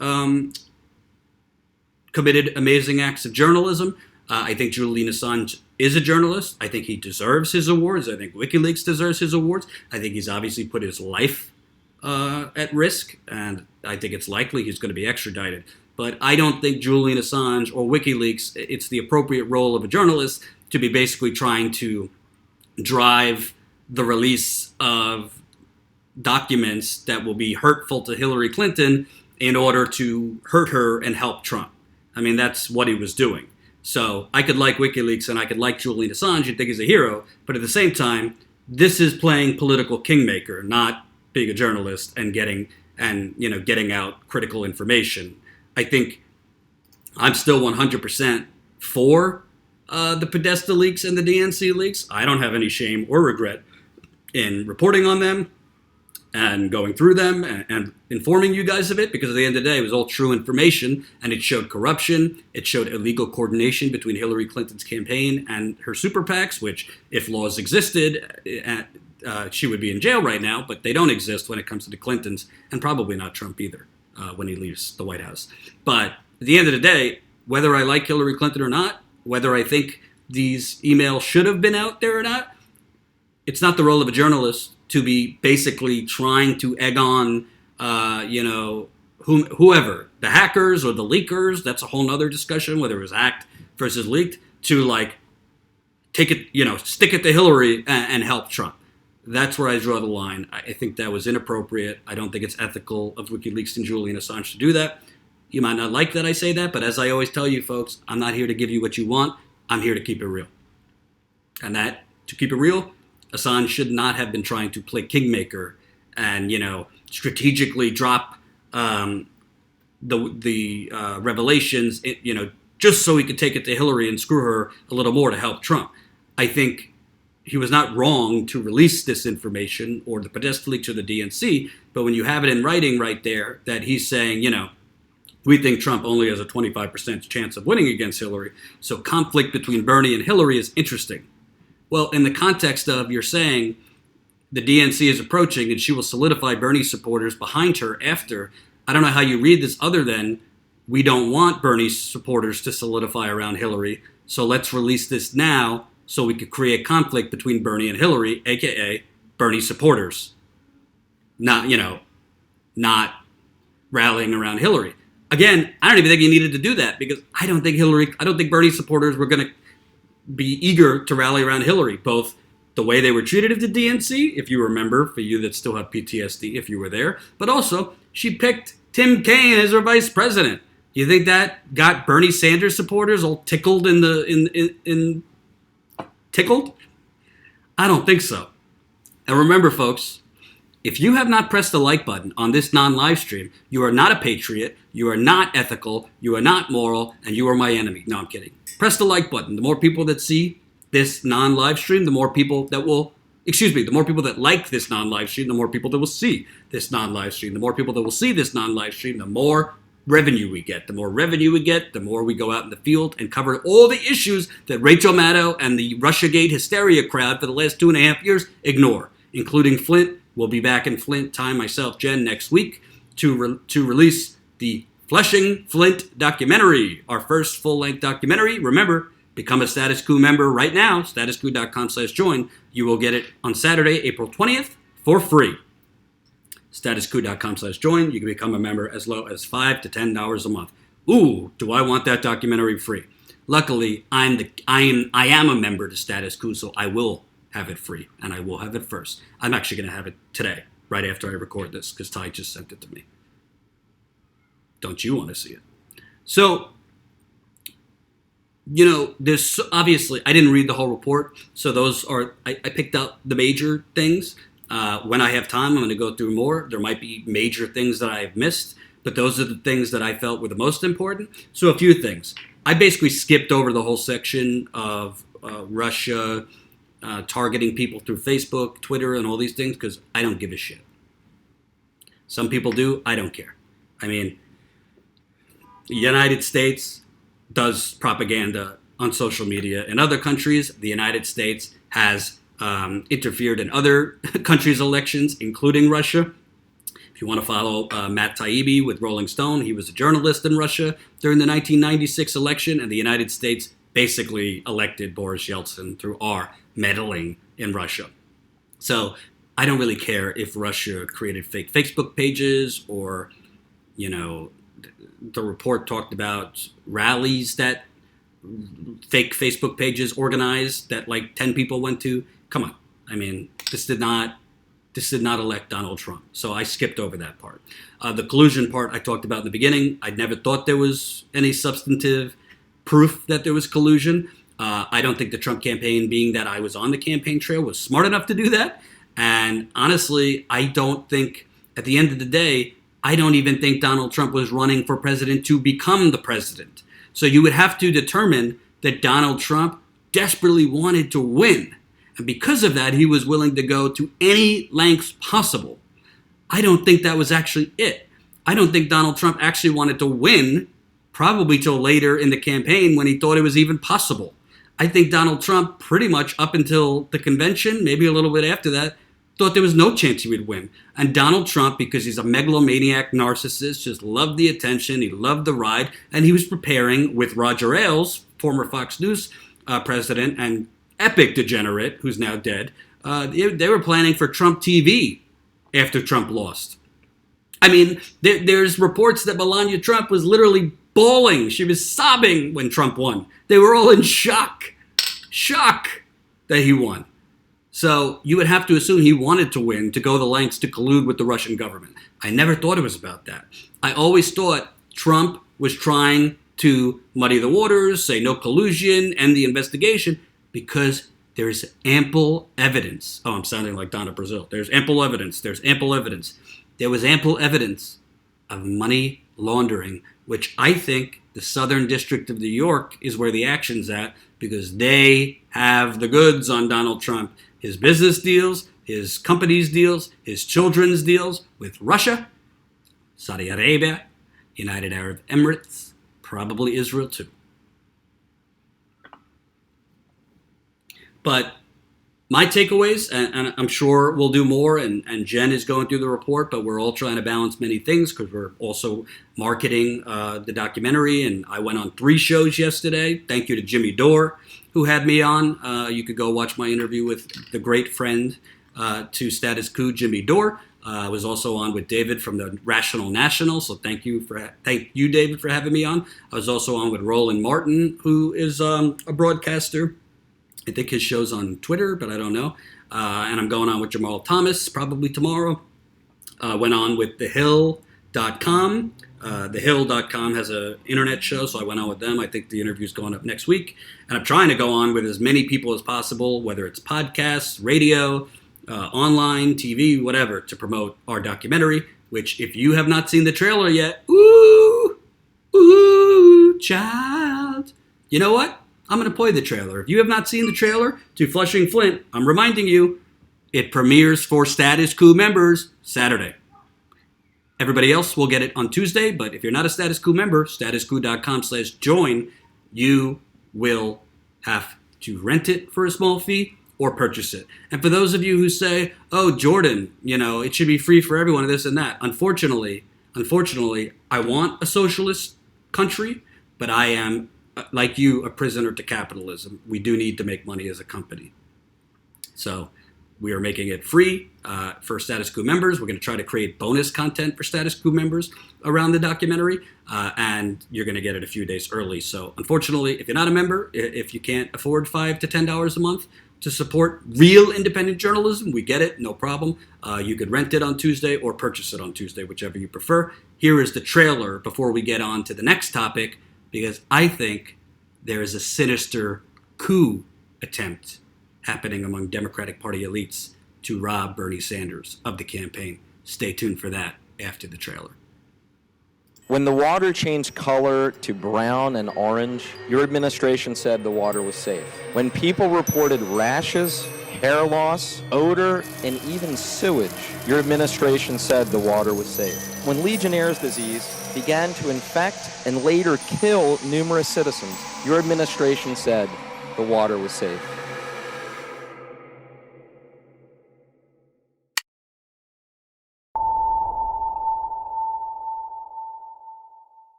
committed amazing acts of journalism. I think Julian Assange is a journalist. I think he deserves his awards. I think WikiLeaks deserves his awards. I think he's obviously put his life at risk, and I think it's likely he's going to be extradited. But I don't think Julian Assange or WikiLeaks, it's the appropriate role of a journalist to be basically trying to drive the release of documents that will be hurtful to Hillary Clinton in order to hurt her and help Trump. I mean, that's what he was doing. So I could like WikiLeaks and I could like Julian Assange and think he's a hero, but at the same time, this is playing political kingmaker, not being a journalist and getting out critical information. I think I'm still 100% for the Podesta leaks and the DNC leaks. I don't have any shame or regret in reporting on them and going through them and informing you guys of it, because at the end of the day, it was all true information, and it showed corruption. It showed illegal coordination between Hillary Clinton's campaign and her super PACs, which, if laws existed, she would be in jail right now, but they don't exist when it comes to the Clintons, and probably not Trump either when he leaves the White House. But at the end of the day, whether I like Hillary Clinton or not, whether I think these emails should have been out there or not, it's not the role of a journalist to be basically trying to egg on, whoever, the hackers or the leakers. That's a whole nother discussion, whether it was hacked versus leaked, to take it, stick it to Hillary and help Trump. That's where I draw the line. I think that was inappropriate. I don't think it's ethical of WikiLeaks and Julian Assange to do that. You might not like that I say that, but as I always tell you folks, I'm not here to give you what you want. I'm here to keep it real. And that, to keep it real, Assange should not have been trying to play kingmaker and, strategically drop the revelations, just so he could take it to Hillary and screw her a little more to help Trump. I think he was not wrong to release this information, or the Podesta leaks or the DNC, but when you have it in writing right there that he's saying, we think Trump only has a 25% chance of winning against Hillary, so conflict between Bernie and Hillary is interesting. Well, in the context of you're saying the DNC is approaching and she will solidify Bernie supporters behind her after, I don't know how you read this other than we don't want Bernie supporters to solidify around Hillary, so let's release this now so we could create conflict between Bernie and Hillary, a.k.a. Bernie supporters, not rallying around Hillary. Again, I don't even think he needed to do that, because I don't think Bernie supporters were going to be eager to rally around Hillary, both the way they were treated at the DNC, if you remember, for you that still have PTSD, if you were there, but also she picked Tim Kaine as her vice president. You think that got Bernie Sanders supporters all tickled tickled? I don't think so. And remember, folks, if you have not pressed the like button on this non-live stream, you are not a patriot, you are not ethical, you are not moral, and you are my enemy. No, I'm kidding. Press the like button. The more people that see this non-live stream, the more people that like this non-live stream, the more people that will see this non-live stream. The more people that will see this non-live stream, the more revenue we get. The more revenue we get, the more we go out in the field and cover all the issues that Rachel Maddow and the Russiagate hysteria crowd for the last 2.5 years ignore, including Flint. We'll be back in Flint, myself, Jen, next week to release the Flushing Flint documentary, our first full-length documentary. Remember, become a Status Coup member right now, statuscoup.com/join. You will get it on Saturday, April 20th, for free. Statuscoup.com/join. You can become a member as low as $5 to $10 a month. Ooh, do I want that documentary free? Luckily, I am a member to Status Coup, so I will have it free, and I will have it first. I'm actually going to have it today, right after I record this, because Ty just sent it to me. Don't you want to see it? So, there's obviously, I didn't read the whole report, so those are, I picked up the major things. When I have time, I'm going to go through more. There might be major things that I've missed, but those are the things that I felt were the most important. So a few things. I basically skipped over the whole section of Russia targeting people through Facebook, Twitter, and all these things, because I don't give a shit. Some people do. I don't care. I mean, the United States does propaganda on social media. In other countries, the United States has interfered in other countries' elections, including Russia. If you want to follow Matt Taibbi with Rolling Stone, he was a journalist in Russia during the 1996 election, and the United States basically elected Boris Yeltsin through our meddling in Russia. So I don't really care if Russia created fake Facebook pages or, the report talked about rallies that fake Facebook pages organized that like 10 people went to. Come on. I mean, this did not elect Donald Trump. So I skipped over that part. The collusion part I talked about in the beginning. I never thought there was any substantive proof that there was collusion. I don't think the Trump campaign, being that I was on the campaign trail, was smart enough to do that. And honestly, I don't think, at the end of the day, I don't even think Donald Trump was running for president to become the president. So you would have to determine that Donald Trump desperately wanted to win. And because of that, he was willing to go to any lengths possible. I don't think that was actually it. I don't think Donald Trump actually wanted to win, probably till later in the campaign when he thought it was even possible. I think Donald Trump, pretty much up until the convention, maybe a little bit after that, thought there was no chance he would win. And Donald Trump, because he's a megalomaniac narcissist, just loved the attention, he loved the ride, and he was preparing with Roger Ailes, former Fox News president and epic degenerate, who's now dead. They were planning for Trump TV after Trump lost. I mean, there's reports that Melania Trump was literally bawling. She was sobbing when Trump won. They were all in shock that he won. So you would have to assume he wanted to win to go the lengths to collude with the Russian government. I never thought it was about that. I always thought Trump was trying to muddy the waters, say no collusion, end the investigation, because there's ample evidence. Oh, I'm sounding like Donna Brazile. There's ample evidence. There was ample evidence of money laundering, which I think the Southern District of New York is where the action's at, because they have the goods on Donald Trump. His business deals, his company's deals, his children's deals with Russia, Saudi Arabia, United Arab Emirates, probably Israel too. But my takeaways, and I'm sure we'll do more, and Jen is going through the report, but we're all trying to balance many things because we're also marketing the documentary, and I went on 3 shows yesterday. Thank you to Jimmy Dore, who had me on. You could go watch my interview with the great friend to Status Coup, Jimmy Dore. I was also on with David from the Rational National, so thank you, David, for having me on. I was also on with Roland Martin, who is a broadcaster. I think his show's on Twitter, but I don't know. And I'm going on with Jamal Thomas probably tomorrow. Went on with TheHill.com. TheHill.com has an internet show, so I went on with them. I think the interview's going up next week. And I'm trying to go on with as many people as possible, whether it's podcasts, radio, online, TV, whatever, to promote our documentary, which if you have not seen the trailer yet, ooh, child. You know what? I'm going to play the trailer. If you have not seen the trailer to Flushing Flint, I'm reminding you, it premieres for Status Coup members Saturday. Everybody else will get it on Tuesday, but if you're not a Status Coup member, statuscoup.com/join, you will have to rent it for a small fee or purchase it. And for those of you who say, oh, Jordan, it should be free for everyone, this and that. Unfortunately, I want a socialist country, but I am, like you, a prisoner to capitalism. We do need to make money as a company. So we are making it free for Status Coup members. We're going to try to create bonus content for Status Coup members around the documentary, and you're going to get it a few days early. So unfortunately, if you're not a member, if you can't afford $5 to $10 a month to support real independent journalism, we get it, no problem. You could rent it on Tuesday or purchase it on Tuesday, whichever you prefer. Here is the trailer before we get on to the next topic, because I think there is a sinister coup attempt happening among Democratic Party elites to rob Bernie Sanders of the campaign. Stay tuned for that after the trailer. When the water changed color to brown and orange, your administration said the water was safe. When people reported rashes, hair loss, odor, and even sewage, your administration said the water was safe. When Legionnaire's disease began to infect and later kill numerous citizens, your administration said the water was safe.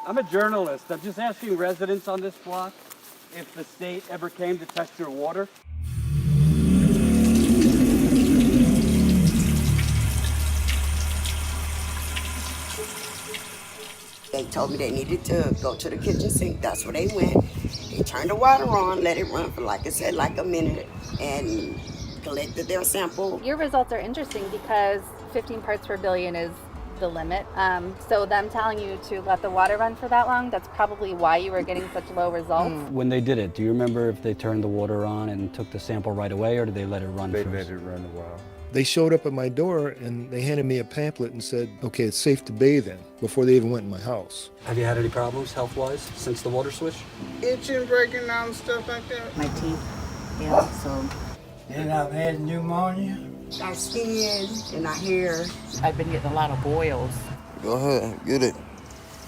I'm a journalist. I'm just asking residents on this block if the state ever came to test your water. They told me they needed to go to the kitchen sink. That's where they went. They turned the water on, let it run for, like I said, like a minute, and collected their sample. Your results are interesting because 15 parts per billion is the limit. So them telling you to let the water run for that long, that's probably why you were getting such low results. When they did it, do you remember if they turned the water on and took the sample right away, or did they let it run first? They let it run a while. They showed up at my door and they handed me a pamphlet and said, okay, it's safe to bathe in, before they even went in my house. Have you had any problems health-wise since the water switch? Itching, breaking down, stuff like that. My teeth, yeah, so. And I've had pneumonia. Our skin and our hair. I've been getting a lot of boils. Go ahead, get it.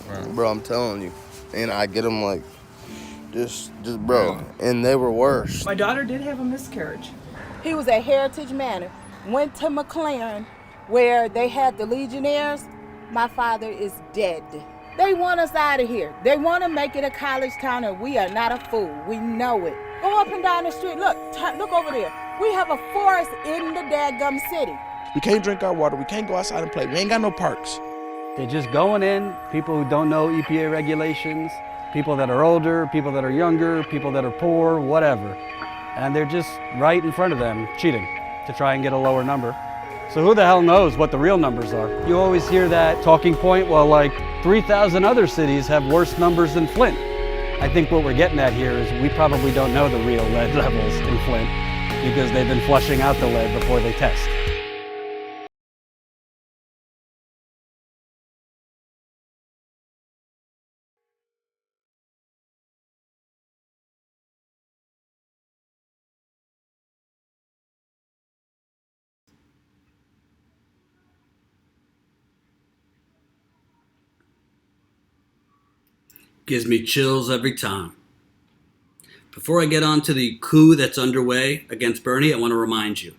Right. Bro, I'm telling you. And I get them like, just bro. And they were worse. My daughter did have a miscarriage. He was at Heritage Manor, went to McLaren, where they had the Legionnaires. My father is dead. They want us out of here. They want to make it a college town, and we are not a fool. We know it. Go up and down the street. Look over there. We have a forest in the dadgum city. We can't drink our water. We can't go outside and play. We ain't got no parks. They're just going in, people who don't know EPA regulations, people that are older, people that are younger, people that are poor, whatever. And they're just right in front of them, cheating to try and get a lower number. So who the hell knows what the real numbers are? You always hear that talking point, well, like 3,000 other cities have worse numbers than Flint. I think what we're getting at here is we probably don't know the real lead levels in Flint because they've been flushing out the lead before they test. Gives me chills every time. Before I get on to the coup that's underway against Bernie, I want to remind you,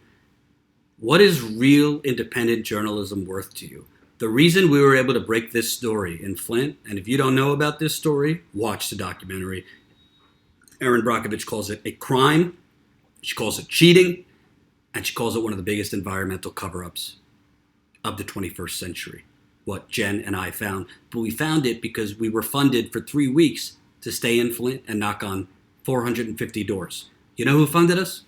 what is real independent journalism worth to you? The reason we were able to break this story in Flint, and if you don't know about this story, watch the documentary. Erin Brockovich calls it a crime, she calls it cheating, and she calls it one of the biggest environmental cover-ups of the 21st century. What Jen and I found. But we found it because we were funded for 3 weeks to stay in Flint and knock on 450 doors. You know who funded us?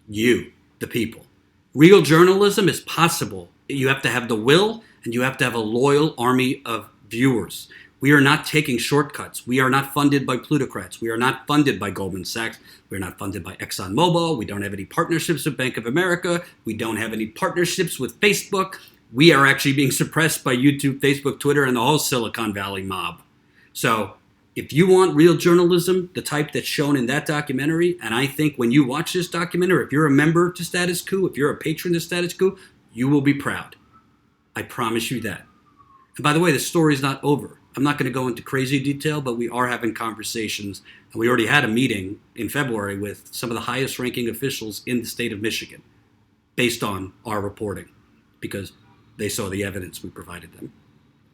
You, the people. Real journalism is possible. You have to have the will and you have to have a loyal army of viewers. We are not taking shortcuts. We are not funded by plutocrats. We are not funded by Goldman Sachs. We are not funded by ExxonMobil. We don't have any partnerships with Bank of America. We don't have any partnerships with Facebook. We are actually being suppressed by YouTube, Facebook, Twitter, and the whole Silicon Valley mob. So if you want real journalism, the type that's shown in that documentary, and I think when you watch this documentary, if you're a member to Status Coup, if you're a patron to Status Coup, you will be proud. I promise you that. And by the way, the story's not over. I'm not going to go into crazy detail, but we are having conversations. And we already had a meeting in February with some of the highest ranking officials in the state of Michigan based on our reporting, because they saw the evidence we provided them.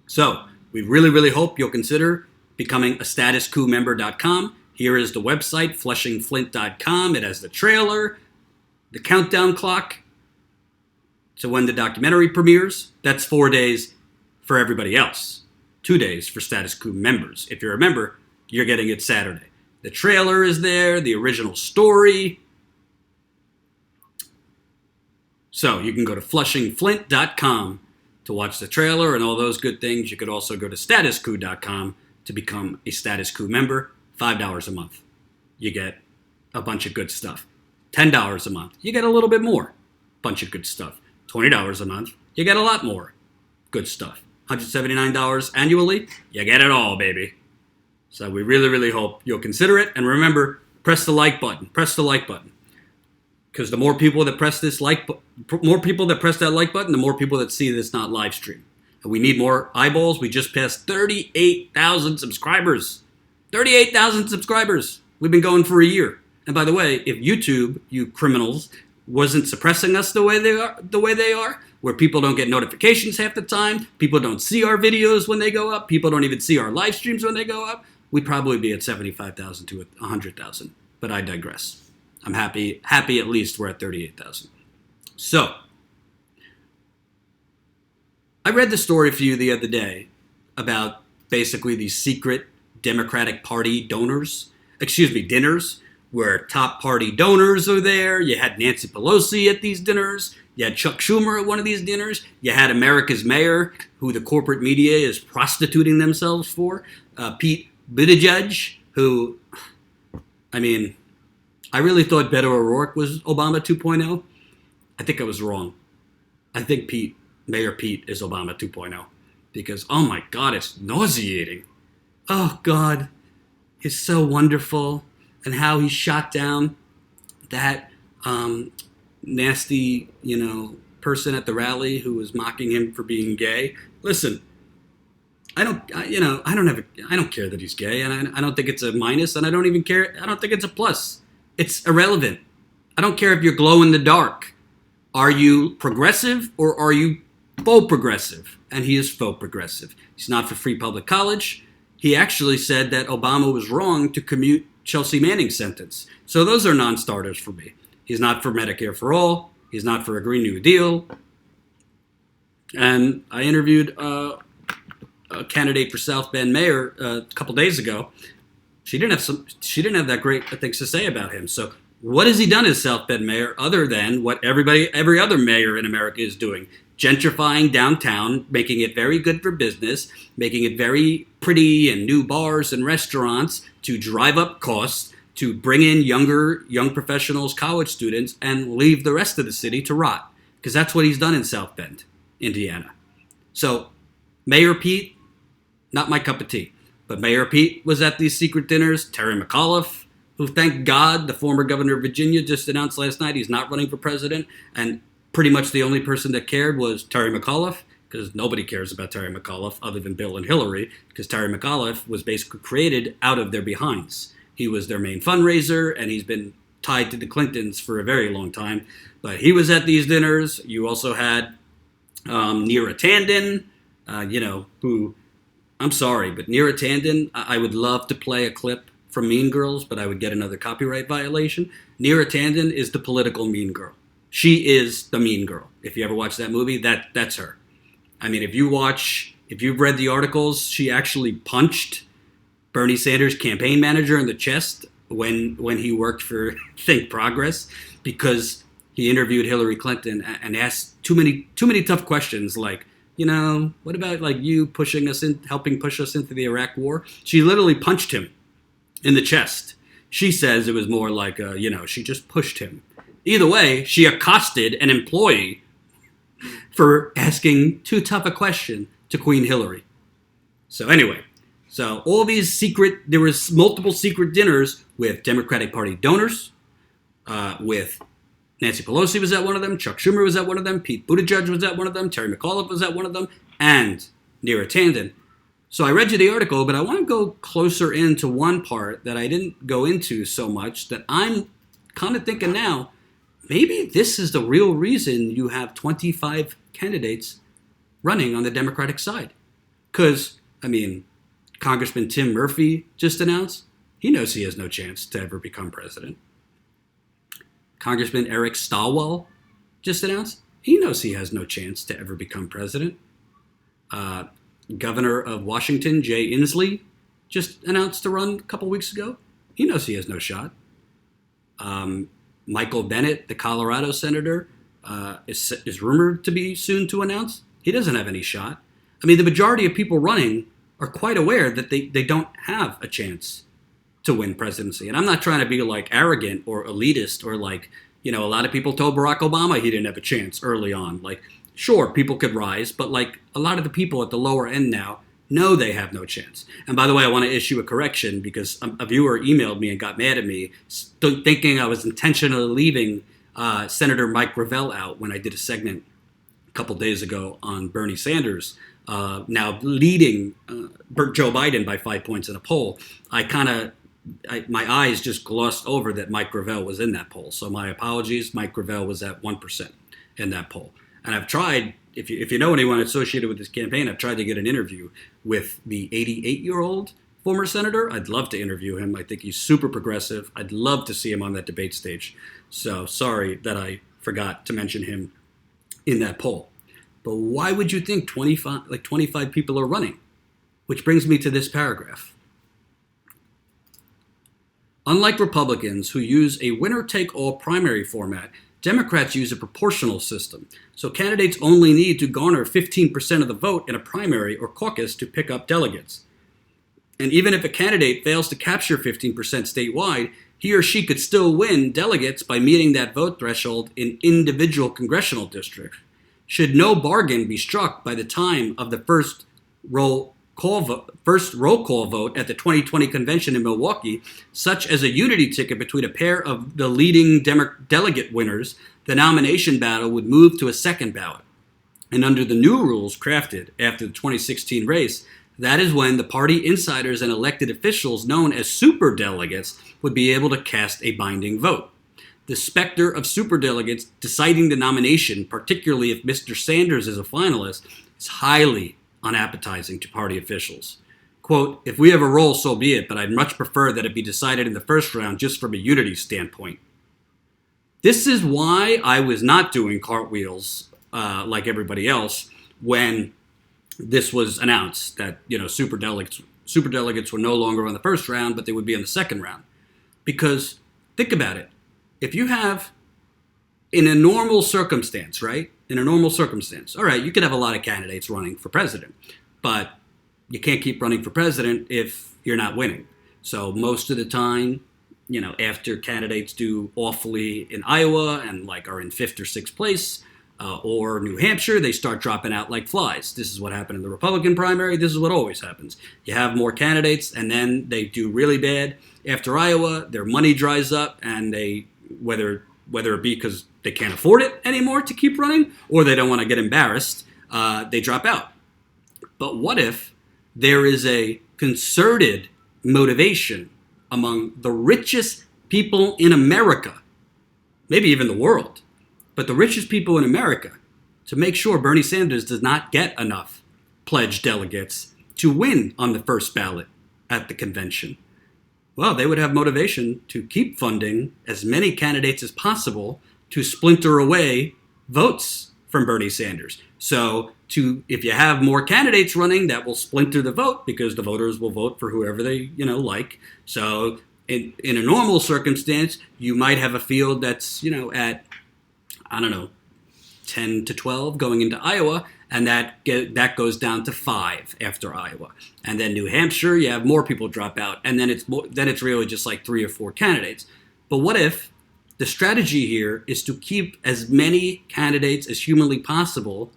So we really, really hope you'll consider becoming a statuscoupmember.com. Here is the website, flushingflint.com. It has the trailer, the countdown clock to when the documentary premieres. That's 4 days for everybody else. 2 days for Status Coup members. If you're a member, you're getting it Saturday. The trailer is there, the original story. So you can go to flushingflint.com to watch the trailer and all those good things. You could also go to statuscoup.com to become a Status Coup member. $5 a month. You get a bunch of good stuff. $10 a month. You get a little bit more. Bunch of good stuff. $20 a month. You get a lot more good stuff. $179 annually. You get it all, baby. So we really, really hope you'll consider it. And remember, press the like button. Press the like button. Because the more people that press that like button, the more people that see this not live stream. And we need more eyeballs. We just passed 38,000 subscribers. 38,000 subscribers. We've been going for a year. And by the way, if YouTube, you criminals, wasn't suppressing us the way they are, where people don't get notifications half the time, people don't see our videos when they go up, people don't even see our live streams when they go up, we'd probably be at 75,000 to 100,000. But I digress. I'm happy at least we're at 38,000. So, I read the story for you the other day about basically these secret Democratic Party dinners, where top party donors are there. You had Nancy Pelosi at these dinners. You had Chuck Schumer at one of these dinners. You had America's mayor, who the corporate media is prostituting themselves for. Pete Buttigieg, who, I mean, I really thought Beto O'Rourke was Obama 2.0. I think I was wrong. I think Mayor Pete is Obama 2.0. Because, oh my God, it's nauseating. Oh God, it's so wonderful. And how he shot down that nasty, person at the rally who was mocking him for being gay. Listen, I don't care that he's gay, and I don't think it's a minus, and I don't even care. I don't think it's a plus. It's irrelevant. I don't care if you're glow in the dark. Are you progressive or are you faux progressive? And he is faux progressive. He's not for free public college. He actually said that Obama was wrong to commute Chelsea Manning's sentence. So those are non-starters for me. He's not for Medicare for all. He's not for a Green New Deal. And I interviewed a candidate for South Bend mayor a couple days ago. She didn't have that great things to say about him. So what has he done as South Bend mayor other than what every other mayor in America is doing? Gentrifying downtown, making it very good for business, making it very pretty and new bars and restaurants to drive up costs, to bring in young professionals, college students, and leave the rest of the city to rot. Because that's what he's done in South Bend, Indiana. So Mayor Pete, not my cup of tea. But Mayor Pete was at these secret dinners. Terry McAuliffe, who, thank God, the former governor of Virginia just announced last night he's not running for president. And pretty much the only person that cared was Terry McAuliffe, because nobody cares about Terry McAuliffe other than Bill and Hillary, because Terry McAuliffe was basically created out of their behinds. He was their main fundraiser, and he's been tied to the Clintons for a very long time. But he was at these dinners. You also had Neera Tanden, who, I'm sorry, but Neera Tanden, I would love to play a clip from Mean Girls, but I would get another copyright violation. Neera Tanden is the political mean girl. She is the mean girl. If you ever watch that movie, that's her. I mean, if you've read the articles, she actually punched Bernie Sanders' campaign manager in the chest when he worked for Think Progress, because he interviewed Hillary Clinton and asked too many tough questions like, what about like you helping push us into the Iraq war? She literally punched him in the chest. She says it was more like, she just pushed him. Either way, she accosted an employee for asking too tough a question to Queen Hillary. So anyway, there was multiple secret dinners with Democratic Party donors, with Nancy Pelosi was at one of them, Chuck Schumer was at one of them, Pete Buttigieg was at one of them, Terry McAuliffe was at one of them, and Neera Tanden. So I read you the article, but I want to go closer into one part that I didn't go into so much that I'm kind of thinking now, maybe this is the real reason you have 25 candidates running on the Democratic side. Because, Congressman Tim Murphy just announced he knows he has no chance to ever become president. Congressman Eric Stilwell just announced he knows he has no chance to ever become president. Governor of Washington, Jay Inslee, just announced to run a couple weeks ago. He knows he has no shot. Michael Bennet, the Colorado senator, is rumored to be soon to announce. He doesn't have any shot. The majority of people running are quite aware that they don't have a chance to win presidency. And I'm not trying to be like arrogant or elitist or like, a lot of people told Barack Obama he didn't have a chance early on. Like, sure, people could rise, but like a lot of the people at the lower end now know they have no chance. And by the way, I want to issue a correction because a viewer emailed me and got mad at me thinking I was intentionally leaving Senator Mike Gravel out when I did a segment a couple days ago on Bernie Sanders now leading Joe Biden by 5 points in a poll. My eyes just glossed over that Mike Gravel was in that poll. So my apologies. Mike Gravel was at 1% in that poll. And I've tried, if you know anyone associated with this campaign, I've tried to get an interview with the 88-year-old former senator. I'd love to interview him. I think he's super progressive. I'd love to see him on that debate stage. So sorry that I forgot to mention him in that poll. But why would you think 25 people are running? Which brings me to this paragraph. Unlike Republicans who use a winner-take-all primary format, Democrats use a proportional system. So candidates only need to garner 15% of the vote in a primary or caucus to pick up delegates. And even if a candidate fails to capture 15% statewide, he or she could still win delegates by meeting that vote threshold in individual congressional districts. Should no bargain be struck by the time of the first roll call vote at the 2020 convention in Milwaukee, such as a unity ticket between a pair of the leading delegate winners, the nomination battle would move to a second ballot. And under the new rules crafted after the 2016 race, that is when the party insiders and elected officials known as superdelegates would be able to cast a binding vote. The specter of superdelegates deciding the nomination, particularly if Mr. Sanders is a finalist, is highly unappetizing to party officials. Quote, if we have a role, so be it, but I'd much prefer that it be decided in the first round just from a unity standpoint. This is why I was not doing cartwheels like everybody else when this was announced that, superdelegates were no longer on the first round, but they would be in the second round. Because think about it. If you have, in a normal circumstance, right? In a normal circumstance, all right, you could have a lot of candidates running for president, but you can't keep running for president if you're not winning. So most of the time, after candidates do awfully in Iowa and are in 5th or 6th place, or New Hampshire, they start dropping out like flies. This is what happened in the Republican primary. This is what always happens. You have more candidates, and then they do really bad. After Iowa, their money dries up, and they, whether it be because they can't afford it anymore to keep running, or they don't want to get embarrassed, they drop out. But what if there is a concerted motivation among the richest people in America, maybe even the world, but the richest people in America, to make sure Bernie Sanders does not get enough pledged delegates to win on the first ballot at the convention? Well, they would have motivation to keep funding as many candidates as possible to splinter away votes from Bernie Sanders. So if you have more candidates running, that will splinter the vote because the voters will vote for whoever they, like. So in a normal circumstance, you might have a field that's, at, 10 to 12 going into Iowa, and that goes down to 5 after Iowa. And then New Hampshire, you have more people drop out, and then it's really just 3 or 4 candidates. But what if the strategy here is to keep as many candidates as humanly possible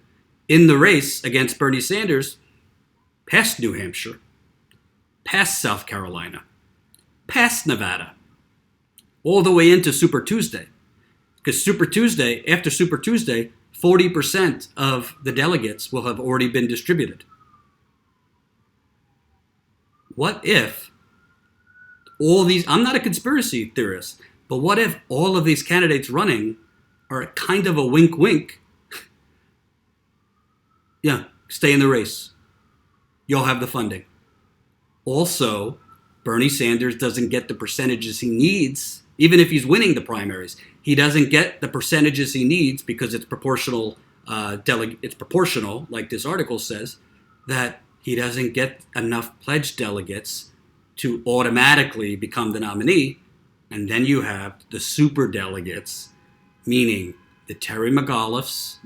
in the race against Bernie Sanders past New Hampshire, past South Carolina, past Nevada, all the way into Super Tuesday? Because after Super Tuesday, 40% of the delegates will have already been distributed. What if all these, I'm not a conspiracy theorist, but what if all of these candidates running are kind of a wink-wink? Yeah, stay in the race. You'll have the funding. Also, Bernie Sanders doesn't get the percentages he needs, even if he's winning the primaries. He doesn't get the percentages he needs because it's proportional. It's proportional, like this article says, that he doesn't get enough pledged delegates to automatically become the nominee. And then you have the super delegates, meaning the Terry McAuliffes,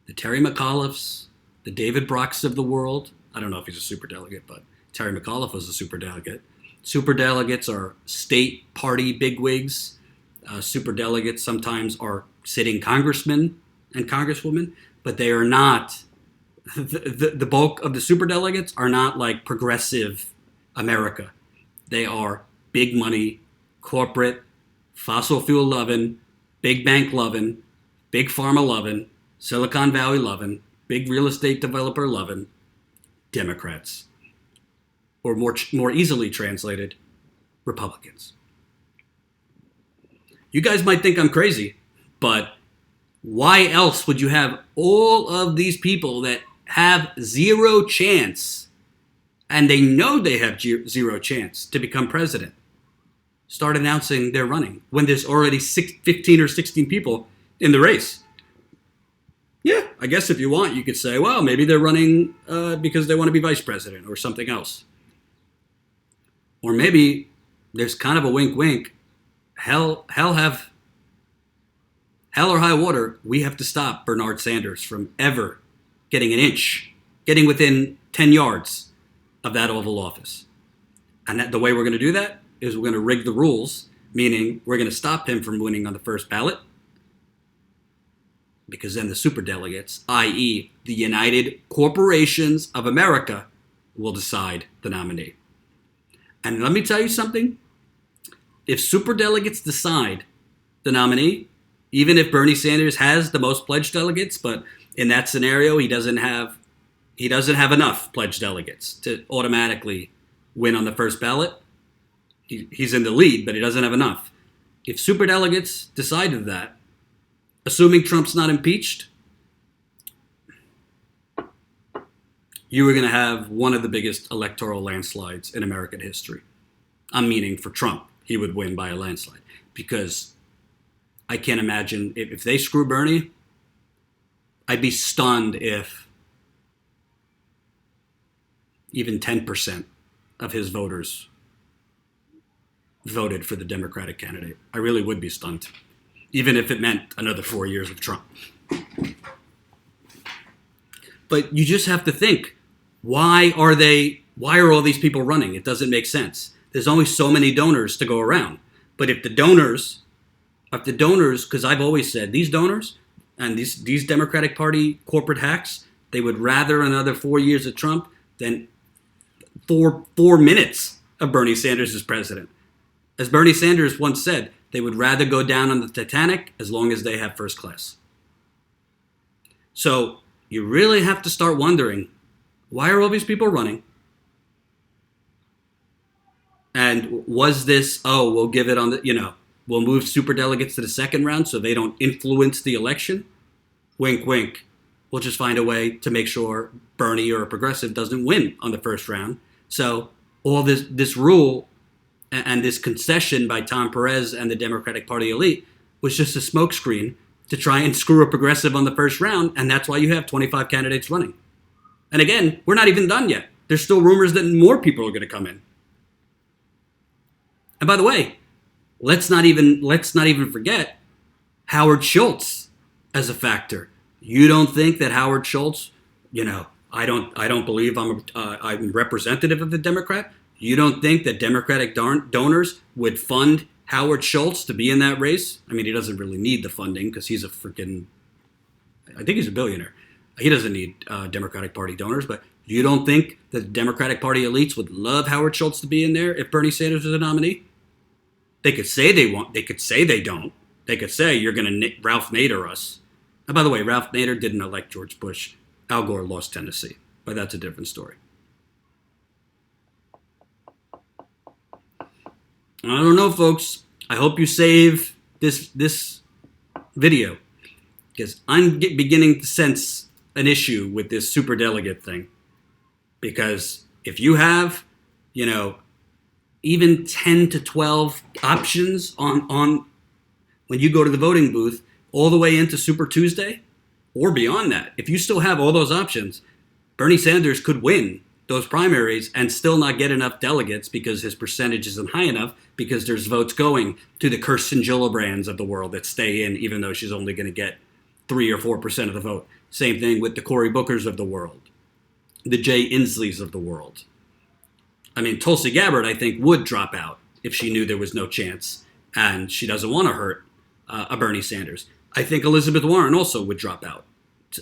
the David Brocks of the world. I don't know if he's a super delegate, but Terry McAuliffe was a super delegate. Super delegates are state party bigwigs. Super delegates sometimes are sitting congressmen and congresswomen, but they are not, the bulk of the super delegates are not like progressive America. They are big money, corporate, fossil fuel loving, big bank loving, big pharma loving, Silicon Valley loving, big real estate developer loving Democrats. Or more easily translated, Republicans. You guys might think I'm crazy, but Why else would you have all of these people that have zero chance, and they know they have zero chance to become president, start announcing they're running when there's already 15 or 16 people in the race? Yeah, I guess if you want, you could say, well, maybe they're running because they want to be vice president or something else. Or maybe there's kind of a wink-wink. Hell or high water, we have to stop Bernard Sanders from ever getting an inch, getting within 10 yards of that Oval Office. And the way we're going to do that is we're going to rig the rules, meaning we're going to stop him from winning on the first ballot, because then the superdelegates, i.e. the United Corporations of America, will decide the nominee. And let me tell you something. If superdelegates decide the nominee, even if Bernie Sanders has the most pledged delegates, but in that scenario he doesn't have enough pledged delegates to automatically win on the first ballot. He's in the lead, but he doesn't have enough. If superdelegates decided that, assuming Trump's not impeached, you were going to have one of the biggest electoral landslides in American history. I'm meaning for Trump, he would win by a landslide, because I can't imagine if they screw Bernie, I'd be stunned if even 10% of his voters voted for the Democratic candidate. I really would be stunned, even if it meant another 4 years of Trump. But you just have to think, why are all these people running? It doesn't make sense. There's only so many donors to go around. But if the donors, because I've always said these donors and these Democratic Party corporate hacks, they would rather another 4 years of Trump than four minutes of Bernie Sanders as president. As Bernie Sanders once said, they would rather go down on the Titanic as long as they have first class. So you really have to start wondering, why are all these people running? And was this, we'll give it on the, we'll move superdelegates to the second round so they don't influence the election? Wink, wink. We'll just find a way to make sure Bernie or a progressive doesn't win on the first round. So all this rule and this concession by Tom Perez and the Democratic Party elite was just a smokescreen to try and screw a progressive on the first round, and that's why you have 25 candidates running. And again, we're not even done yet. There's still rumors that more people are going to come in. And by the way, let's not even forget Howard Schultz as a factor. You don't think that Howard Schultz, I don't believe I'm representative of the Democrat. You don't think that Democratic donors would fund Howard Schultz to be in that race? I mean, he doesn't really need the funding because he's I think he's a billionaire. He doesn't need Democratic Party donors, but you don't think that the Democratic Party elites would love Howard Schultz to be in there if Bernie Sanders was a nominee? They could say they want. They could say they don't. They could say you're going to Ralph Nader us. And by the way, Ralph Nader didn't elect George Bush. Al Gore lost Tennessee, but that's a different story. I don't know, folks. I hope you save this video, because I'm beginning to sense an issue with this superdelegate thing. Because if you have, even 10 to 12 options on when you go to the voting booth, all the way into Super Tuesday or beyond that, if you still have all those options, Bernie Sanders could win those primaries and still not get enough delegates because his percentage isn't high enough, because there's votes going to the Kirsten Gillibrands of the world that stay in, even though she's only going to get 3 or 4% of the vote. Same thing with the Cory Bookers of the world, the Jay Insleys of the world. I mean, Tulsi Gabbard, I think, would drop out if she knew there was no chance, and she doesn't want to hurt a Bernie Sanders. I think Elizabeth Warren also would drop out,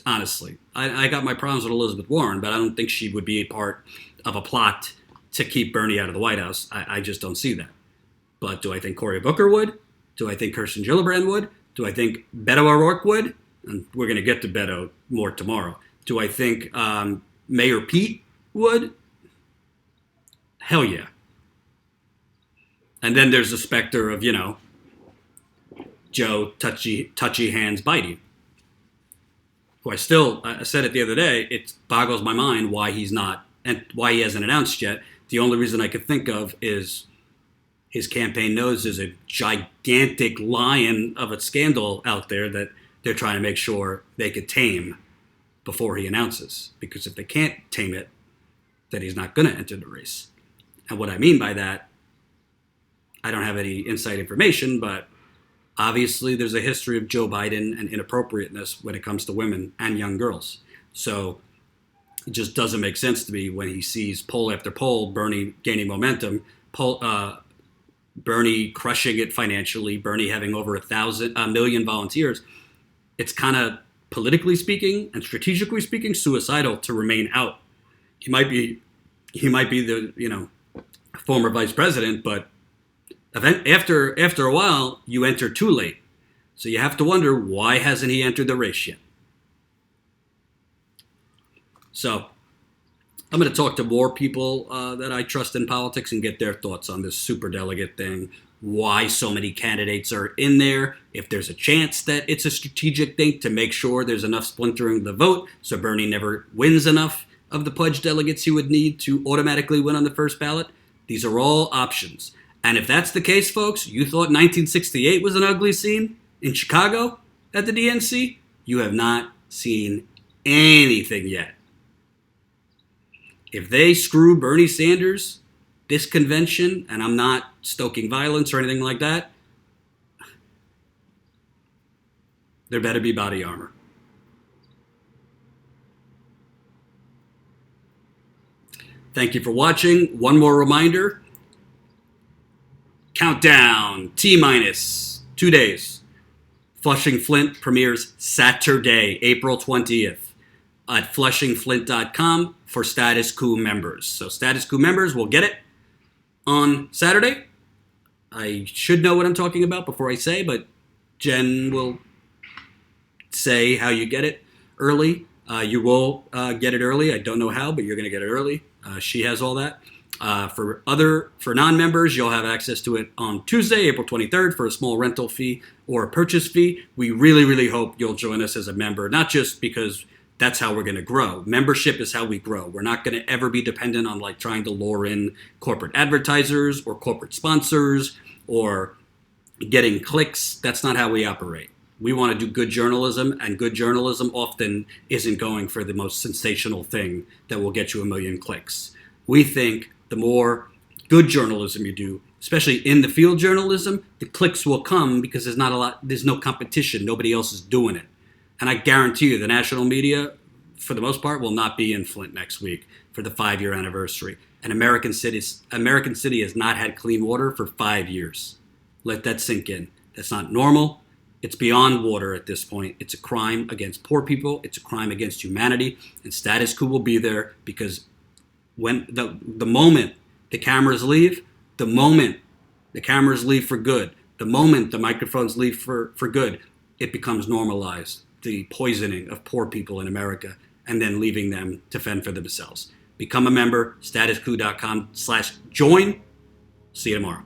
honestly. I got my problems with Elizabeth Warren, but I don't think she would be a part of a plot to keep Bernie out of the White House. I just don't see that. But do I think Cory Booker would? Do I think Kirsten Gillibrand would? Do I think Beto O'Rourke would? And we're going to get to Beto more tomorrow. Do I think Mayor Pete would? Hell yeah. And then there's the specter of, Joe touchy hands biting. who I said it the other day, it boggles my mind why he's not, and why he hasn't announced yet. The only reason I could think of is his campaign knows there's a gigantic lion of a scandal out there that they're trying to make sure they could tame before he announces. Because if they can't tame it, then he's not going to enter the race. And what I mean by that, I don't have any inside information, but obviously there's a history of Joe Biden and inappropriateness when it comes to women and young girls. So it just doesn't make sense to me when he sees poll after poll, Bernie gaining momentum, Bernie crushing it financially, Bernie having over a million volunteers. It's kind of, politically speaking and strategically speaking, suicidal to remain out. He might be the former vice president, but after a while you enter too late. So you have to wonder, why hasn't he entered the race yet? So I'm going to talk to more people that I trust in politics and get their thoughts on this superdelegate thing, why so many candidates are in there, if there's a chance that it's a strategic thing to make sure there's enough splintering of the vote so Bernie never wins enough of the pledged delegates he would need to automatically win on the first ballot. These are all options. And if that's the case, folks, you thought 1968 was an ugly scene in Chicago at the DNC? You have not seen anything yet. If they screw Bernie Sanders this convention, and I'm not stoking violence or anything like that, there better be body armor. Thank you for watching. One more reminder. Countdown, T-minus 2 days. Flushing Flint premieres Saturday, April 20th at flushingflint.com for Status Coup members. So Status Coup members will get it on Saturday. I should know what I'm talking about before I say, but Jen will say how you get it early. You will get it early. I don't know how, but you're going to get it early. She has all that. For non-members, you'll have access to it on Tuesday, April 23rd, for a small rental fee or a purchase fee. We really, really hope you'll join us as a member, not just because that's how we're going to grow. Membership is how we grow. We're not going to ever be dependent on trying to lure in corporate advertisers or corporate sponsors or getting clicks. That's not how we operate. We want to do good journalism, and good journalism often isn't going for the most sensational thing that will get you 1 million clicks. We think the more good journalism you do, especially in the field journalism, the clicks will come because there's no competition. Nobody else is doing it. And I guarantee you the national media, for the most part, will not be in Flint next week for the 5-year anniversary. And American City has not had clean water for 5 years. Let that sink in. That's not normal. It's beyond water at this point. It's a crime against poor people. It's a crime against humanity. And Status Coup will be there because when the moment the cameras leave, the moment the cameras leave for good, the moment the microphones leave for good, it becomes normalized, the poisoning of poor people in America, and then leaving them to fend for themselves. Become a member, statuscoup.com/join. See you tomorrow.